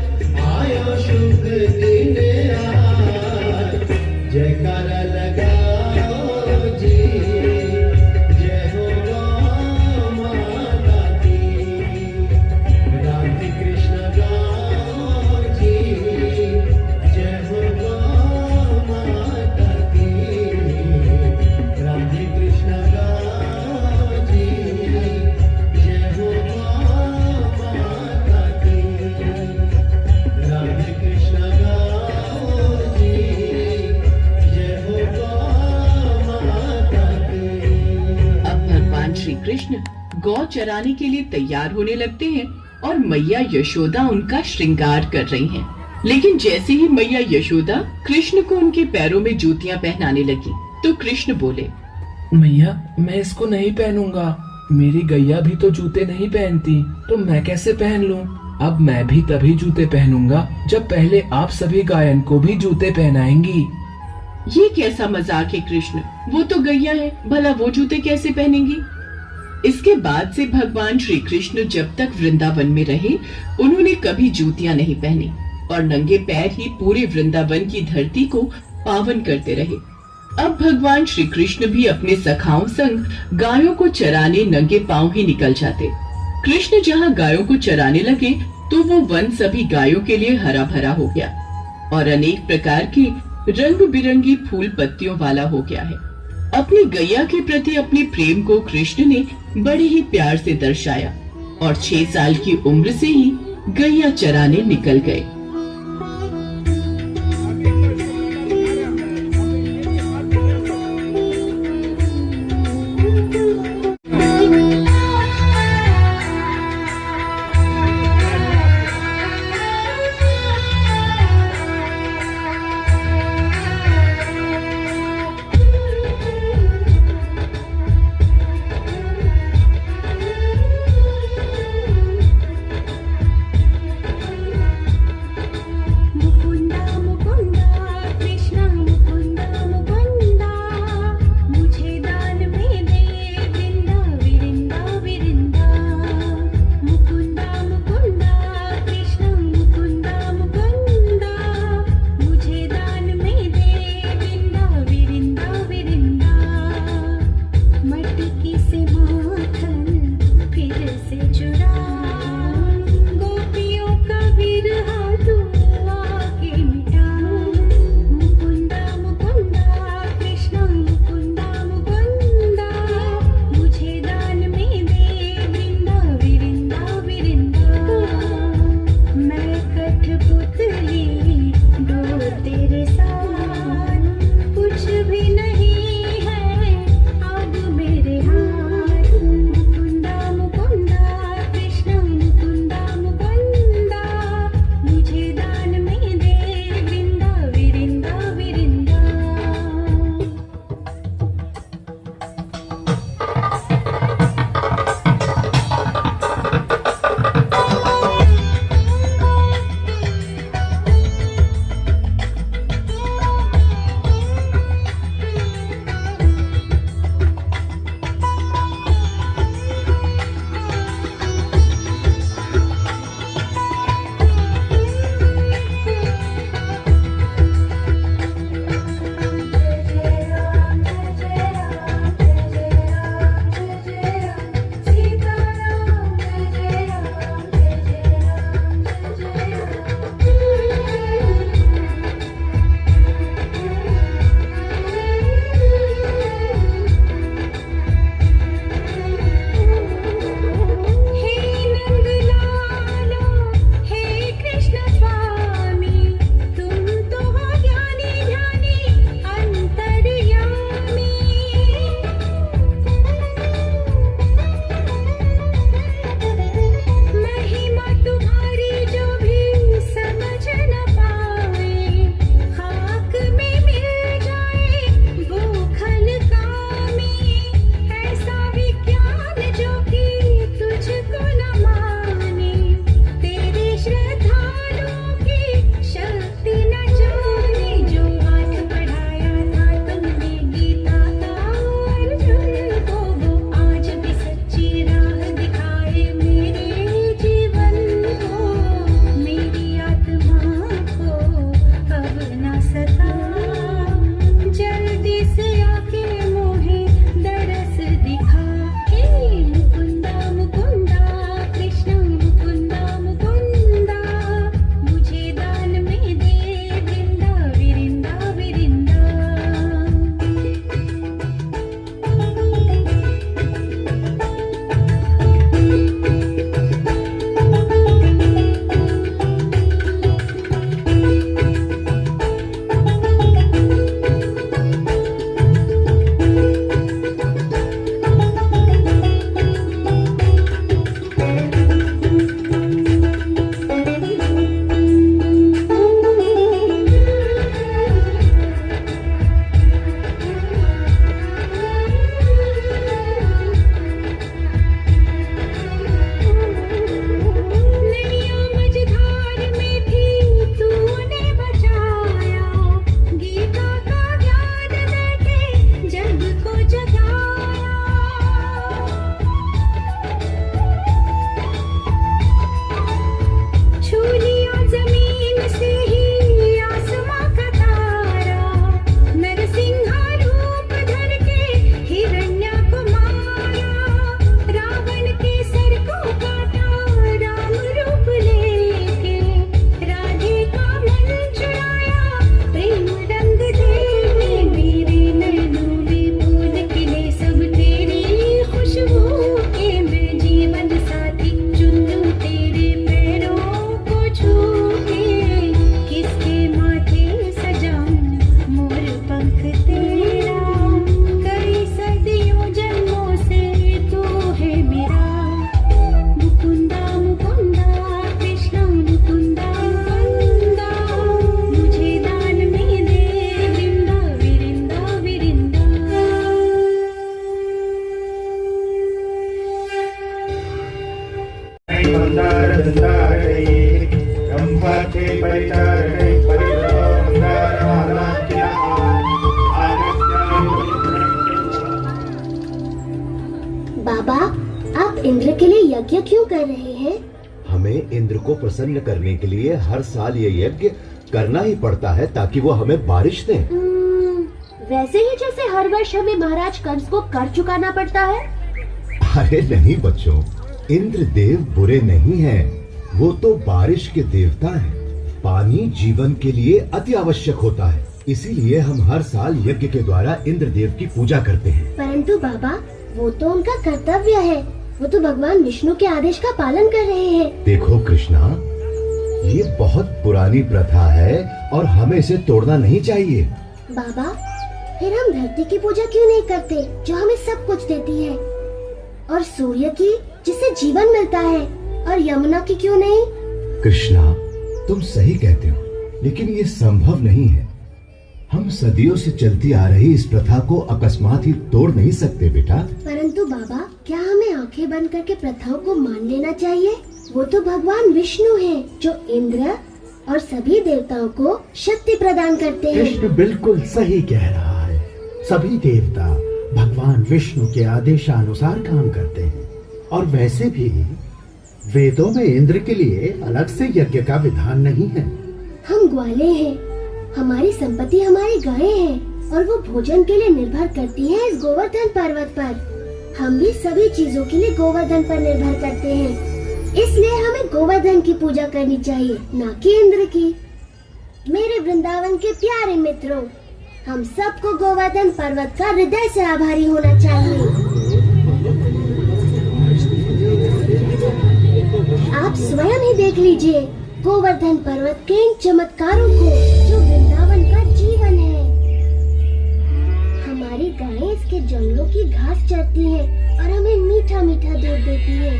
आयो शुभ दिन आज। जयकारा लगाओ जी, जय हो गौ माता की। राधे कृष्ण गाओ जी, जय हो गौ माता की। राधे कृष्ण गाओ जी, जय हो गौ माता की। राधे कृष्ण गाओ जी, जय हो गौ माता की। अब भगवान श्री कृष्ण गौ चराने के लिए तैयार होने लगते हैं और मैया यशोदा उनका श्रृंगार कर रही हैं। लेकिन जैसे ही मैया यशोदा कृष्ण को उनके पैरों में जूतियां पहनाने लगी, तो कृष्ण बोले, मैया मैं इसको नहीं पहनूंगा, मेरी गैया भी तो जूते नहीं पहनती, तो मैं कैसे पहन लूं? अब मैं भी तभी जूते पहनूंगा जब पहले आप सभी गायन को भी जूते पहनाएंगी। ये कैसा मजाक है कृष्ण, वो तो गैया है, भला वो जूते कैसे पहनेंगी। इसके बाद से भगवान श्री कृष्ण जब तक वृंदावन में रहे उन्होंने कभी जूतियां नहीं पहनी और नंगे पैर ही पूरे वृंदावन की धरती को पावन करते रहे। अब भगवान श्री कृष्ण भी अपने सखाओं संग गायों को चराने नंगे पांव ही निकल जाते। कृष्ण जहाँ गायों को चराने लगे तो वो वन सभी गायों के लिए हरा भरा हो गया और अनेक प्रकार के रंग बिरंगी फूल पत्तियों वाला हो गया है। अपनी गैया के प्रति अपने प्रेम को कृष्ण ने बड़े ही प्यार से दर्शाया और 6 साल की उम्र से ही गैया चराने निकल गए। इंद्र के लिए यज्ञ क्यों कर रहे हैं? हमें इंद्र को प्रसन्न करने के लिए हर साल ये यज्ञ करना ही पड़ता है ताकि वो हमें बारिश दें। वैसे ही जैसे हर वर्ष हमें महाराज कंस को कर चुकाना पड़ता है। अरे नहीं बच्चों, इंद्र देव बुरे नहीं हैं, वो तो बारिश के देवता हैं। पानी जीवन के लिए अति आवश्यक होता है, इसीलिए हम हर साल यज्ञ के द्वारा इंद्र देव की पूजा करते हैं। परंतु बाबा, वो तो उनका कर्तव्य है, वो तो भगवान विष्णु के आदेश का पालन कर रहे हैं। देखो कृष्णा, ये बहुत पुरानी प्रथा है और हमें इसे तोड़ना नहीं चाहिए। बाबा, फिर हम धरती की पूजा क्यों नहीं करते जो हमें सब कुछ देती है, और सूर्य की जिससे जीवन मिलता है, और यमुना की क्यों नहीं? कृष्णा, तुम सही कहते हो, लेकिन ये संभव नहीं है। हम सदियों से चलती आ रही इस प्रथा को अकस्मात ही तोड़ नहीं सकते बेटा। परंतु बाबा, क्या हमें आंखें बंद करके प्रथाओं को मान लेना चाहिए? वो तो भगवान विष्णु हैं, जो इंद्र और सभी देवताओं को शक्ति प्रदान करते हैं। कृष्ण बिल्कुल सही कह रहा है। सभी देवता भगवान विष्णु के आदेशानुसार काम करते हैं, और वैसे भी वेदों में इंद्र के लिए अलग से यज्ञ का विधान नहीं है। हम ग्वाले हैं, हमारी संपत्ति हमारी गायें हैं, और वो भोजन के लिए निर्भर करती हैं इस गोवर्धन पर्वत पर। हम भी सभी चीजों के लिए गोवर्धन पर निर्भर करते हैं, इसलिए हमें गोवर्धन की पूजा करनी चाहिए, न कि इंद्र की। मेरे वृंदावन के प्यारे मित्रों, हम सबको गोवर्धन पर्वत का हृदय से आभारी होना चाहिए। आप स्वयं ही देख लीजिए गोवर्धन पर्वत के इन चमत्कारों को, जो वृंदावन का जीवन है। हमारी गायें इसके जंगलों की घास चरती हैं और हमें मीठा मीठा दूध देती हैं।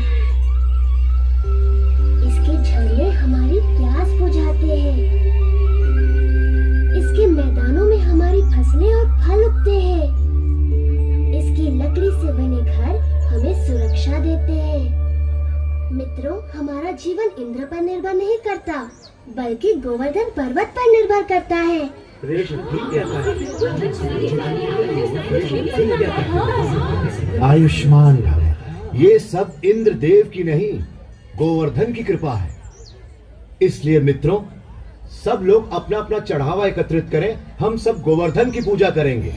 इसके झरने हमारी प्यास बुझाते हैं। इसके मैदानों में हमारी फसलें और फल उगते हैं। इसकी लकड़ी से बने घर हमें सुरक्षा देते हैं। मित्रों, हमारा जीवन इंद्र पर निर्भर नहीं करता, बल्कि गोवर्धन पर्वत पर निर्भर करता है। आयुष्मान भव। ये सब इंद्र देव की नहीं, गोवर्धन की कृपा है। इसलिए मित्रों, सब लोग अपना अपना चढ़ावा एकत्रित करें, हम सब गोवर्धन की पूजा करेंगे।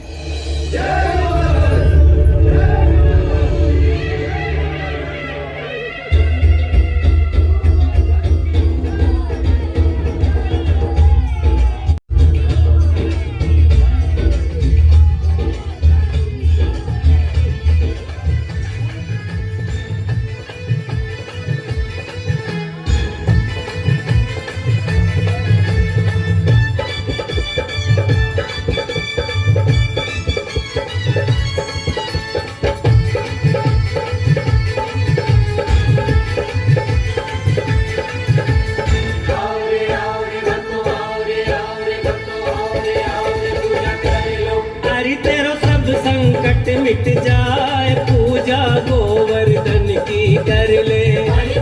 मिट जाए, पूजा गोवर्धन की कर ले।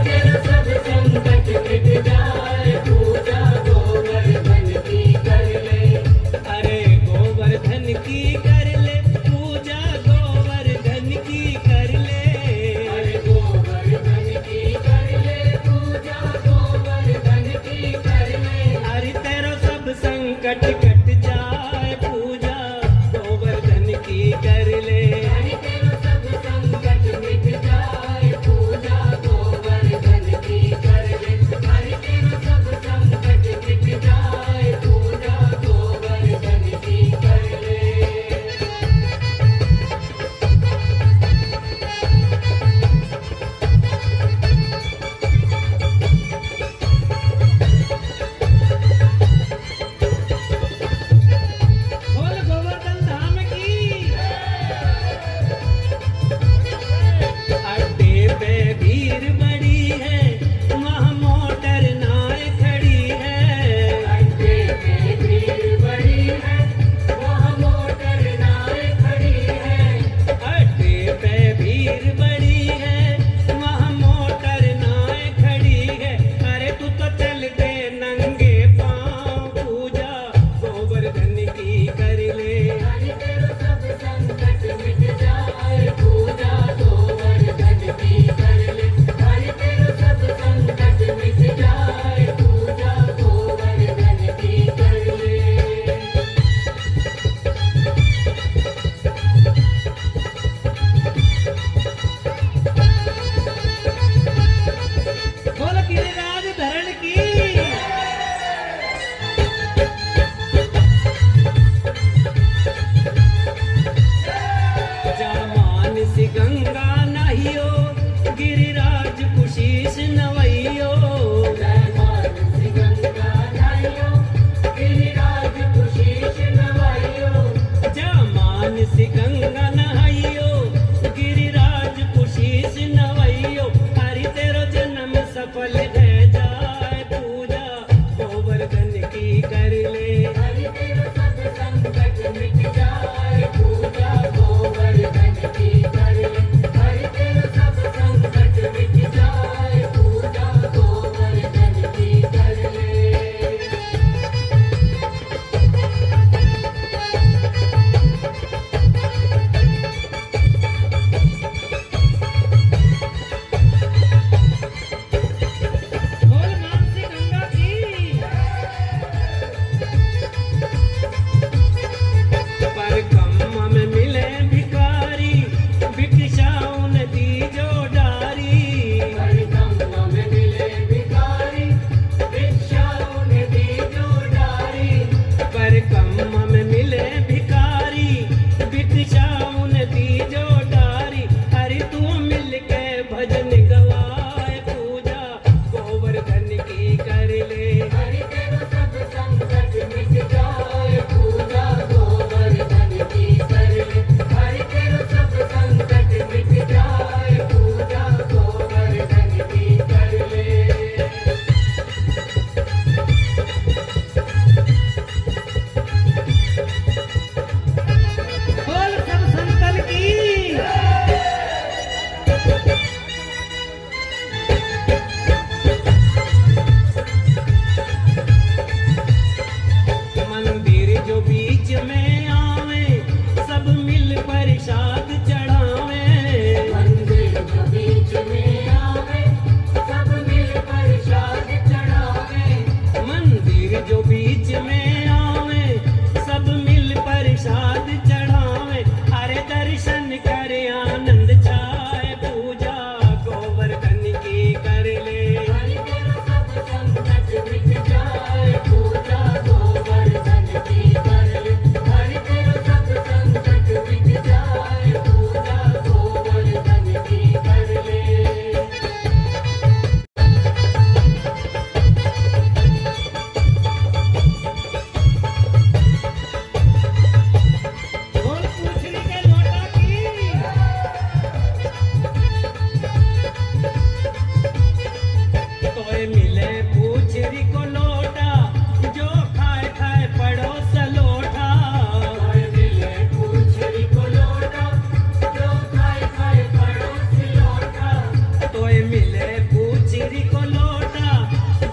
तेरा सब संकट मिट जाए, पूजा गोवर्धन की कर ले। अरे गोवर्धन की कर ले, पूजा गोवर्धन की कर ले। अरे गोवर्धन की कर ले, पूजा गोवर्धन की कर ले। अरे तेरा सब संकट कट जाए, पूजा गोवर्धन की कर ले। काशी गंगा नहाइयो गिरिराज कुशीस नवैयो हरि तेरो जन्म सफल है जाए पूजा गोवर्धन की कर ले हरि तेरो सब संकट मिट जाए पूजा गोवर्धन की कर ले हरि तेरो सब संकट मिट जाए पूजा गोवर्धन की कर ले पर कम्मा में मिले भिखारी भिक्षाओं ने दी जो डारी पर कम्मा में मिले भिखारी भिक्षाओं ने दी जो डारी पर कम्मा में मिले भिखारी भिक्षाओं ने दी जो डारी हरि तू मिल के भजन गवाए पूजा गोवर्धन की कर ले हरि तेरा सब संकट मिट जाए पूजा गोवर्धन की कर ले हरि तेरा सब संकट मिट जाए पूजा गोवर्धन की कर ले बोल सब संतन की मंदिर जो बीच में आवे सब मिल प्रसाद चढ़ावे मंदिर जो बीच में आवे सब मिल प्रसाद चढ़ावे मंदिर जो बीच में आवे सब मिल प्रसाद चढ़ावे हरे दर्शन करे आनंद छाए पूजा गोवर्धन की कर ले हरि तेरा सब संकट मिट जाए पूजा गोवर्धन की कर ले हरि तेरा सब संकट मिट जाए पूजा गोवर्धन की कर ले बोल पूछड़ी के लोटा की तोय मिले पूछड़ी को लोटा जो खाए खाए पड़ोस लोटा तोय मिले पूछड़ी को लोटा जो खाए खाए पड़ोस लोटा तोय मिले पूछड़ी को लोटा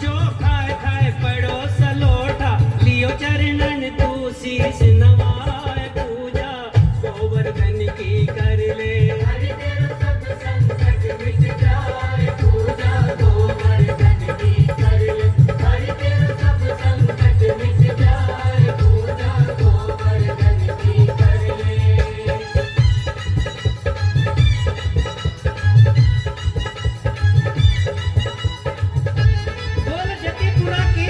जो खाए खाए पड़ोस लोटा लियो चरणन तू शीश नवाए पूजा गोवर्धन की कर ले हरि तेरा सब संकट मिट जाए पूजा गोवर्धन की कर ले हरि तेरा सब संकट मिट जाए पूजा गोवर्धन की कर ले बोल जतिपुरा की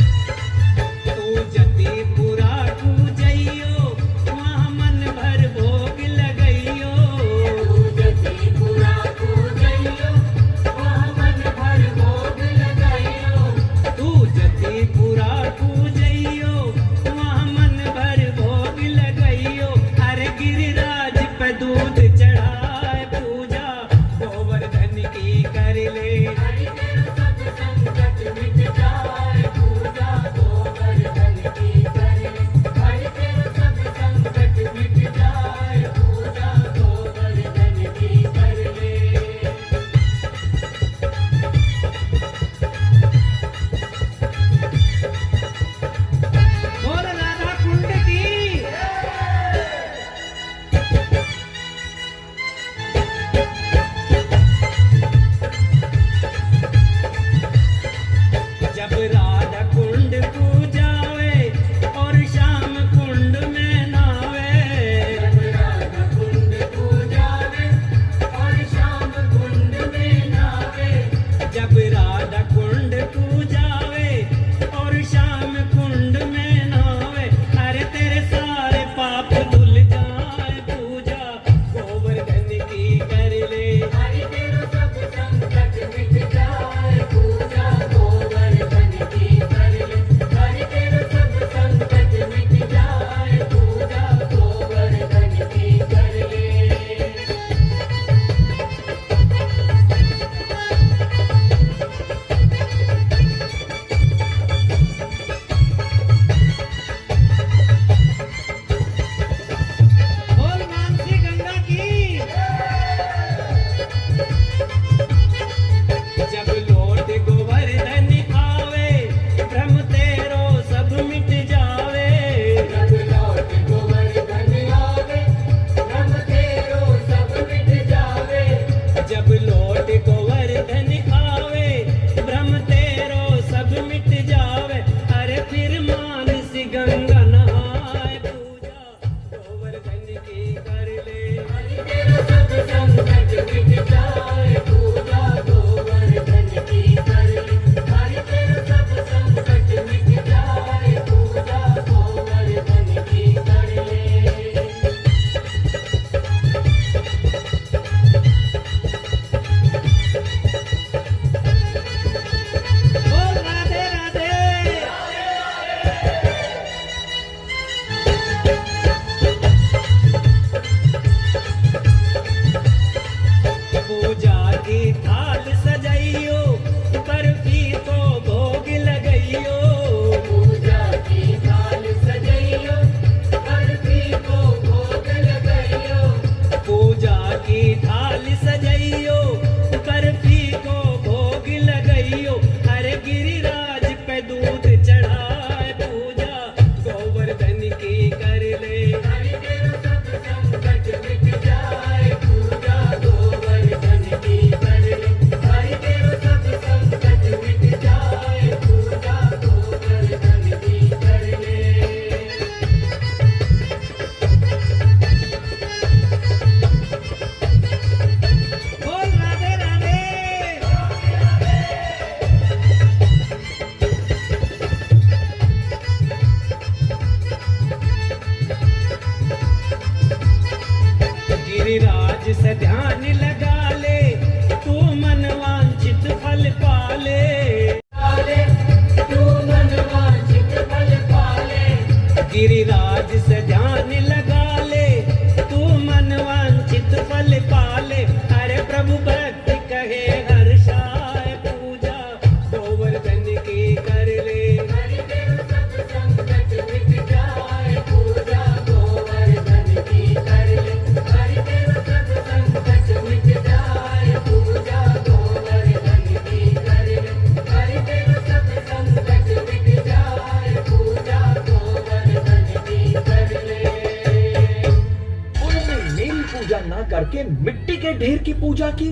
तू जतिपुरा तू जइयो वहाँ मन भर भोग लगइयो तू जतिपुरा तू जइयो वहाँ मन भर भोग लगइयो तू जतिपुरा तू जइयो वहाँ मन भर भोग लगइयो हर गिरिराज पे दूध चढ़ाए पूजा गोवर्धन की कर ले हरि तेरा सब संकट मिट जाए पूजा गोवर्धन की कर ले हरि तेरा सब संकट मिट जाए पूजा गोवर्धन की कर ले बोल राधा कुंड की जब राधा कुंड को जावे और शाम कुंड में नावे जब राधा कुंड को जावे और शाम कुंड में नावे जब राधा कुंड को जावे और शाम कुंड में नावे अरे तेरे सारे पाप धुल जाए पूजा गोवर्धन की कर ले हरि तेरा सब संकट मिट जाए के मिट्टी के ढेर की पूजा की?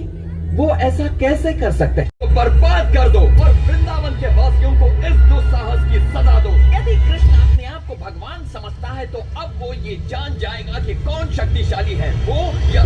वो ऐसा कैसे कर सकते हैं? तो बर्बाद कर दो और वृंदावन के वासियों को इस दुस्साहस की सजा दो। यदि कृष्ण अपने आप को भगवान समझता है तो अब वो ये जान जाएगा कि कौन शक्तिशाली है, वो या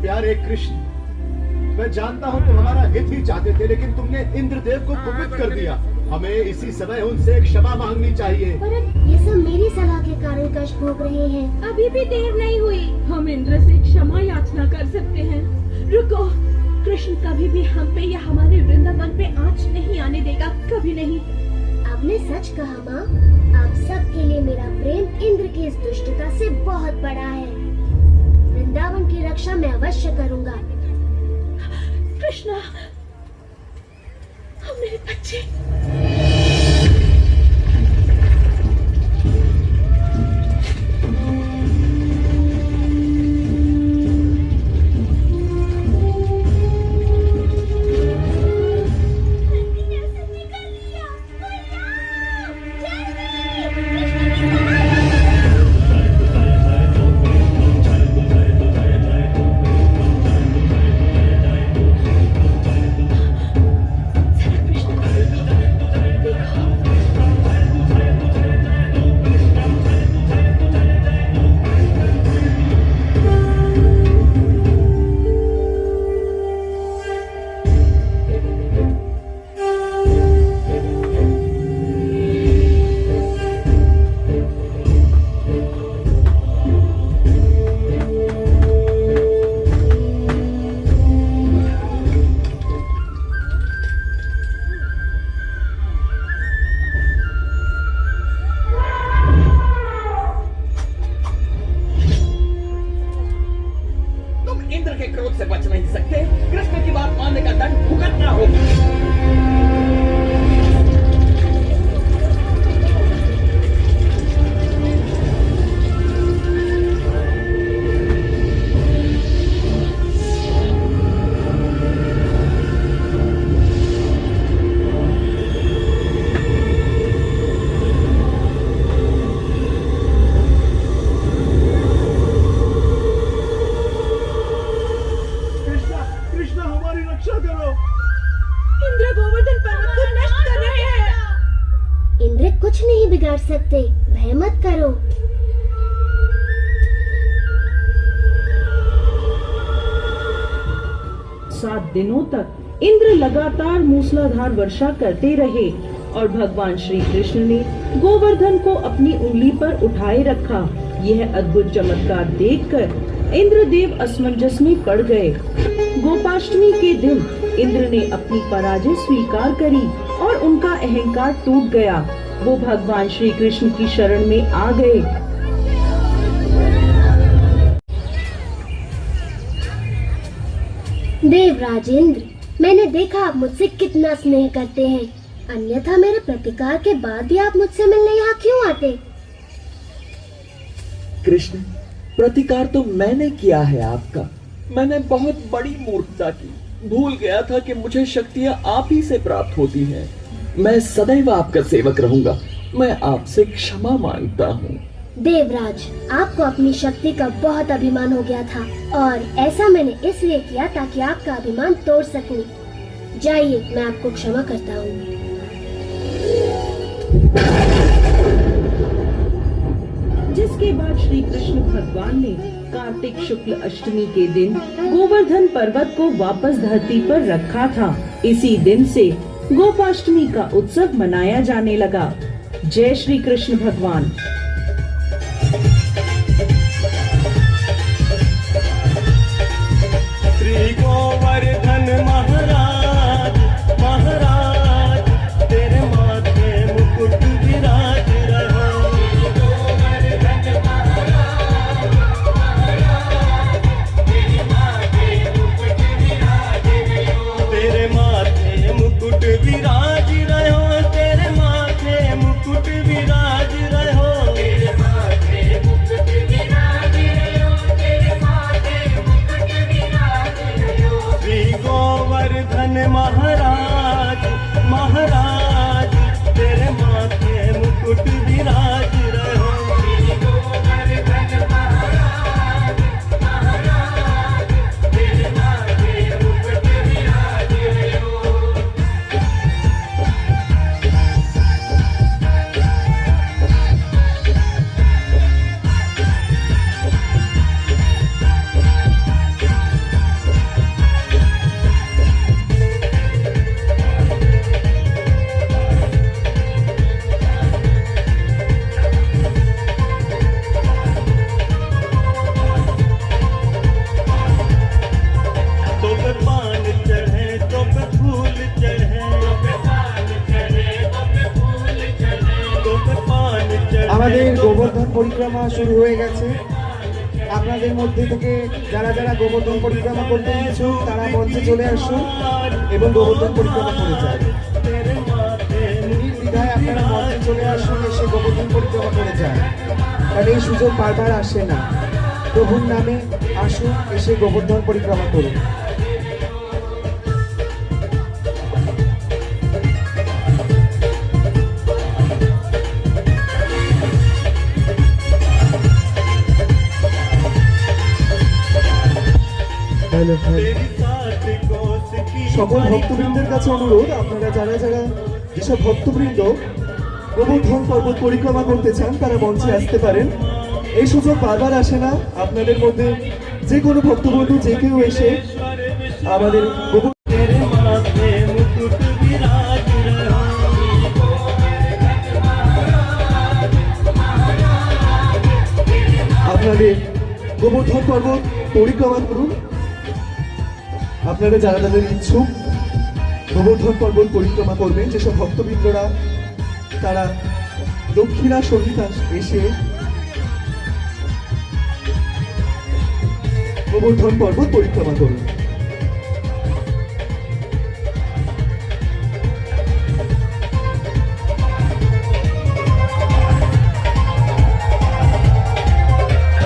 प्यारे कृष्ण, मैं जानता हूँ तुम हमारा हित ही चाहते थे, लेकिन तुमने इंद्रदेव को कुपित कर दिया। हमें इसी समय उनसे क्षमा मांगनी चाहिए। पर ये सब मेरी सलाह के कारण कष्ट भोग रहे हैं। अभी भी देर नहीं हुई। हम इंद्र से क्षमा याचना कर सकते हैं। रुको, कृष्ण कभी भी हम पे या हमारे वृंदावन पे आँच नहीं आने देगा, कभी नहीं। आपने सच कहा माँ। आप सबके लिए मेरा प्रेम इंद्र की इस दुष्टता से बहुत बड़ा है। वृंदावन की रक्षा मैं अवश्य करूँगा। कृष्णा, मेरे बच्चे। सकते, भय मत करो। सात दिनों तक इंद्र लगातार मूसलाधार वर्षा करते रहे और भगवान श्री कृष्ण ने गोवर्धन को अपनी उंगली पर उठाए रखा। यह अद्भुत चमत्कार देखकर इंद्रदेव असमंजस में पड़ गए। गोपाष्टमी के दिन इंद्र ने अपनी पराजय स्वीकार करी और उनका अहंकार टूट गया। वो भगवान श्री कृष्ण की शरण में आ गए। देवराज इंद्र, मैंने देखा आप मुझसे कितना स्नेह करते हैं, अन्यथा मेरे प्रतिकार के बाद भी आप मुझसे मिलने यहाँ क्यों आते? कृष्ण, प्रतिकार तो मैंने किया है आपका। मैंने बहुत बड़ी मूर्खता की। भूल गया था कि मुझे शक्तियां आप ही से प्राप्त होती हैं। मैं सदैव आपका सेवक रहूंगा। मैं आपसे क्षमा मांगता हूँ। देवराज, आपको अपनी शक्ति का बहुत अभिमान हो गया था और ऐसा मैंने इसलिए किया ताकि आपका अभिमान तोड़ सकूं। जाइए, मैं आपको क्षमा करता हूँ। जिसके बाद श्री कृष्ण भगवान ने कार्तिक शुक्ल अष्टमी के दिन गोवर्धन पर्वत को वापस धरती पर रखा था। इसी दिन से गोपाष्टमी का उत्सव मनाया जाने लगा। जय श्री कृष्ण भगवान। श्री गोवर्धन महाराज, महाराज तेरे माथे मुकुट विराज रहो। गोवर्धन महाराज, महाराज तेरे माथे मुकुट विराज रहो। तेरे माथे मुकुट विराज रहो। तेरे माथे मुकुट विराज रहो। तेरे माथे मुकुट विराज रहो। तेरे माथे मुकुट विराज रहो। श्री गोवर्धन महाराज, महाराज तेरे माथे मुकुट विराज रहो। श्री गोवर्धन महाराज, महाराज तेरे माथे मुकुट विराज रहो। तो पे पान चढ़े, तो पे फूल चढ़े, तो पे पान चढ़े, तो पे फूल चढ़े, तो पे पान चढ़े। আমাদের গোবর্ধন পরিক্রমা শুরু হয়ে গেছে। আপনাদের মধ্যে থেকে যারা যারা গোবর্ধন পরিক্রমা করতে ইচ্ছুক তারা মঞ্চে চলে আসুন এবং গোবর্ধন পরিক্রমা করে যান। নির্দ্বিধায় আপনারা মঞ্চে চলে আসুন, এসে গোবর্ধন পরিক্রমা করে যান, কারণ এই সুযোগ বারবার আসে না। প্রভুর নামে আসুন, এসে গোবর্ধন পরিক্রমা করুন। সকল ভক্তবৃন্দের কাছে অনুরোধ, আপনারা যারা যারা যেসব ভক্তবৃন্দ গোবর্ধন পর্বত পরিক্রমা করতে চান তারা মঞ্চে আসতে পারেন। এই সুযোগ বারবার আসে না। আপনাদের মধ্যে যে কোনো ভক্তবন্ধু যে কেউ এসে আমাদের আপনাদের গোবর্ধন পর্বত পরিক্রমা করুন। আপনারা যারা তাদের ইচ্ছুক গোবর্ধন পর্বত পরিক্রমা করবেন, যেসব ভক্তবৃন্দরা তারা দক্ষিণা সহিত এসে গোবর্ধন পর্বত পরিক্রমা করুন।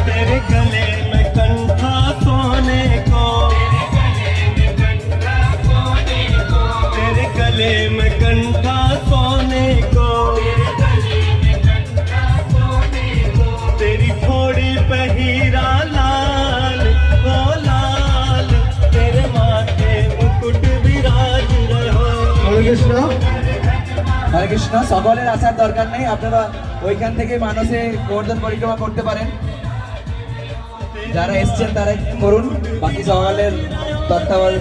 तेरे गले में कंठा सोने को, तेरे गले में कंठा सोने को, तेरी थोड़ी पे हीरा लाल ओ लाल, तेरे माथे मुकुट विराज रहो। হরে কৃষ্ণ। হরে কৃষ্ণ। সকলের আসার দরকার নেই, আপনারা ওইখান থেকে মানুষে গোবর্ধন পরিক্রমা করতে পারেন। যারা এসছেন তারা করুন, বাকি সকলের তত্ত্বাবধান।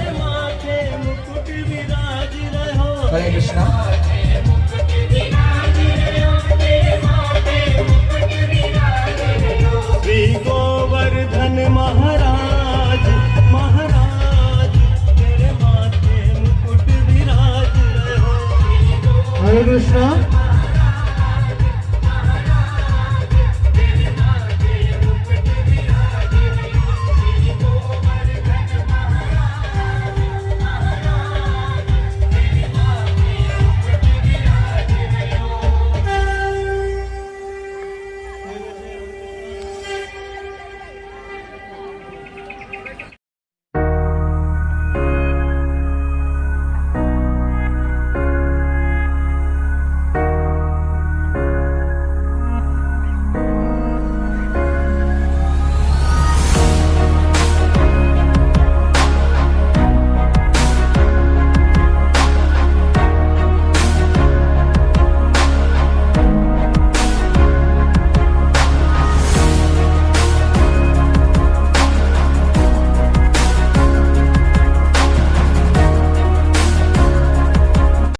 হরে কৃষ্ণ।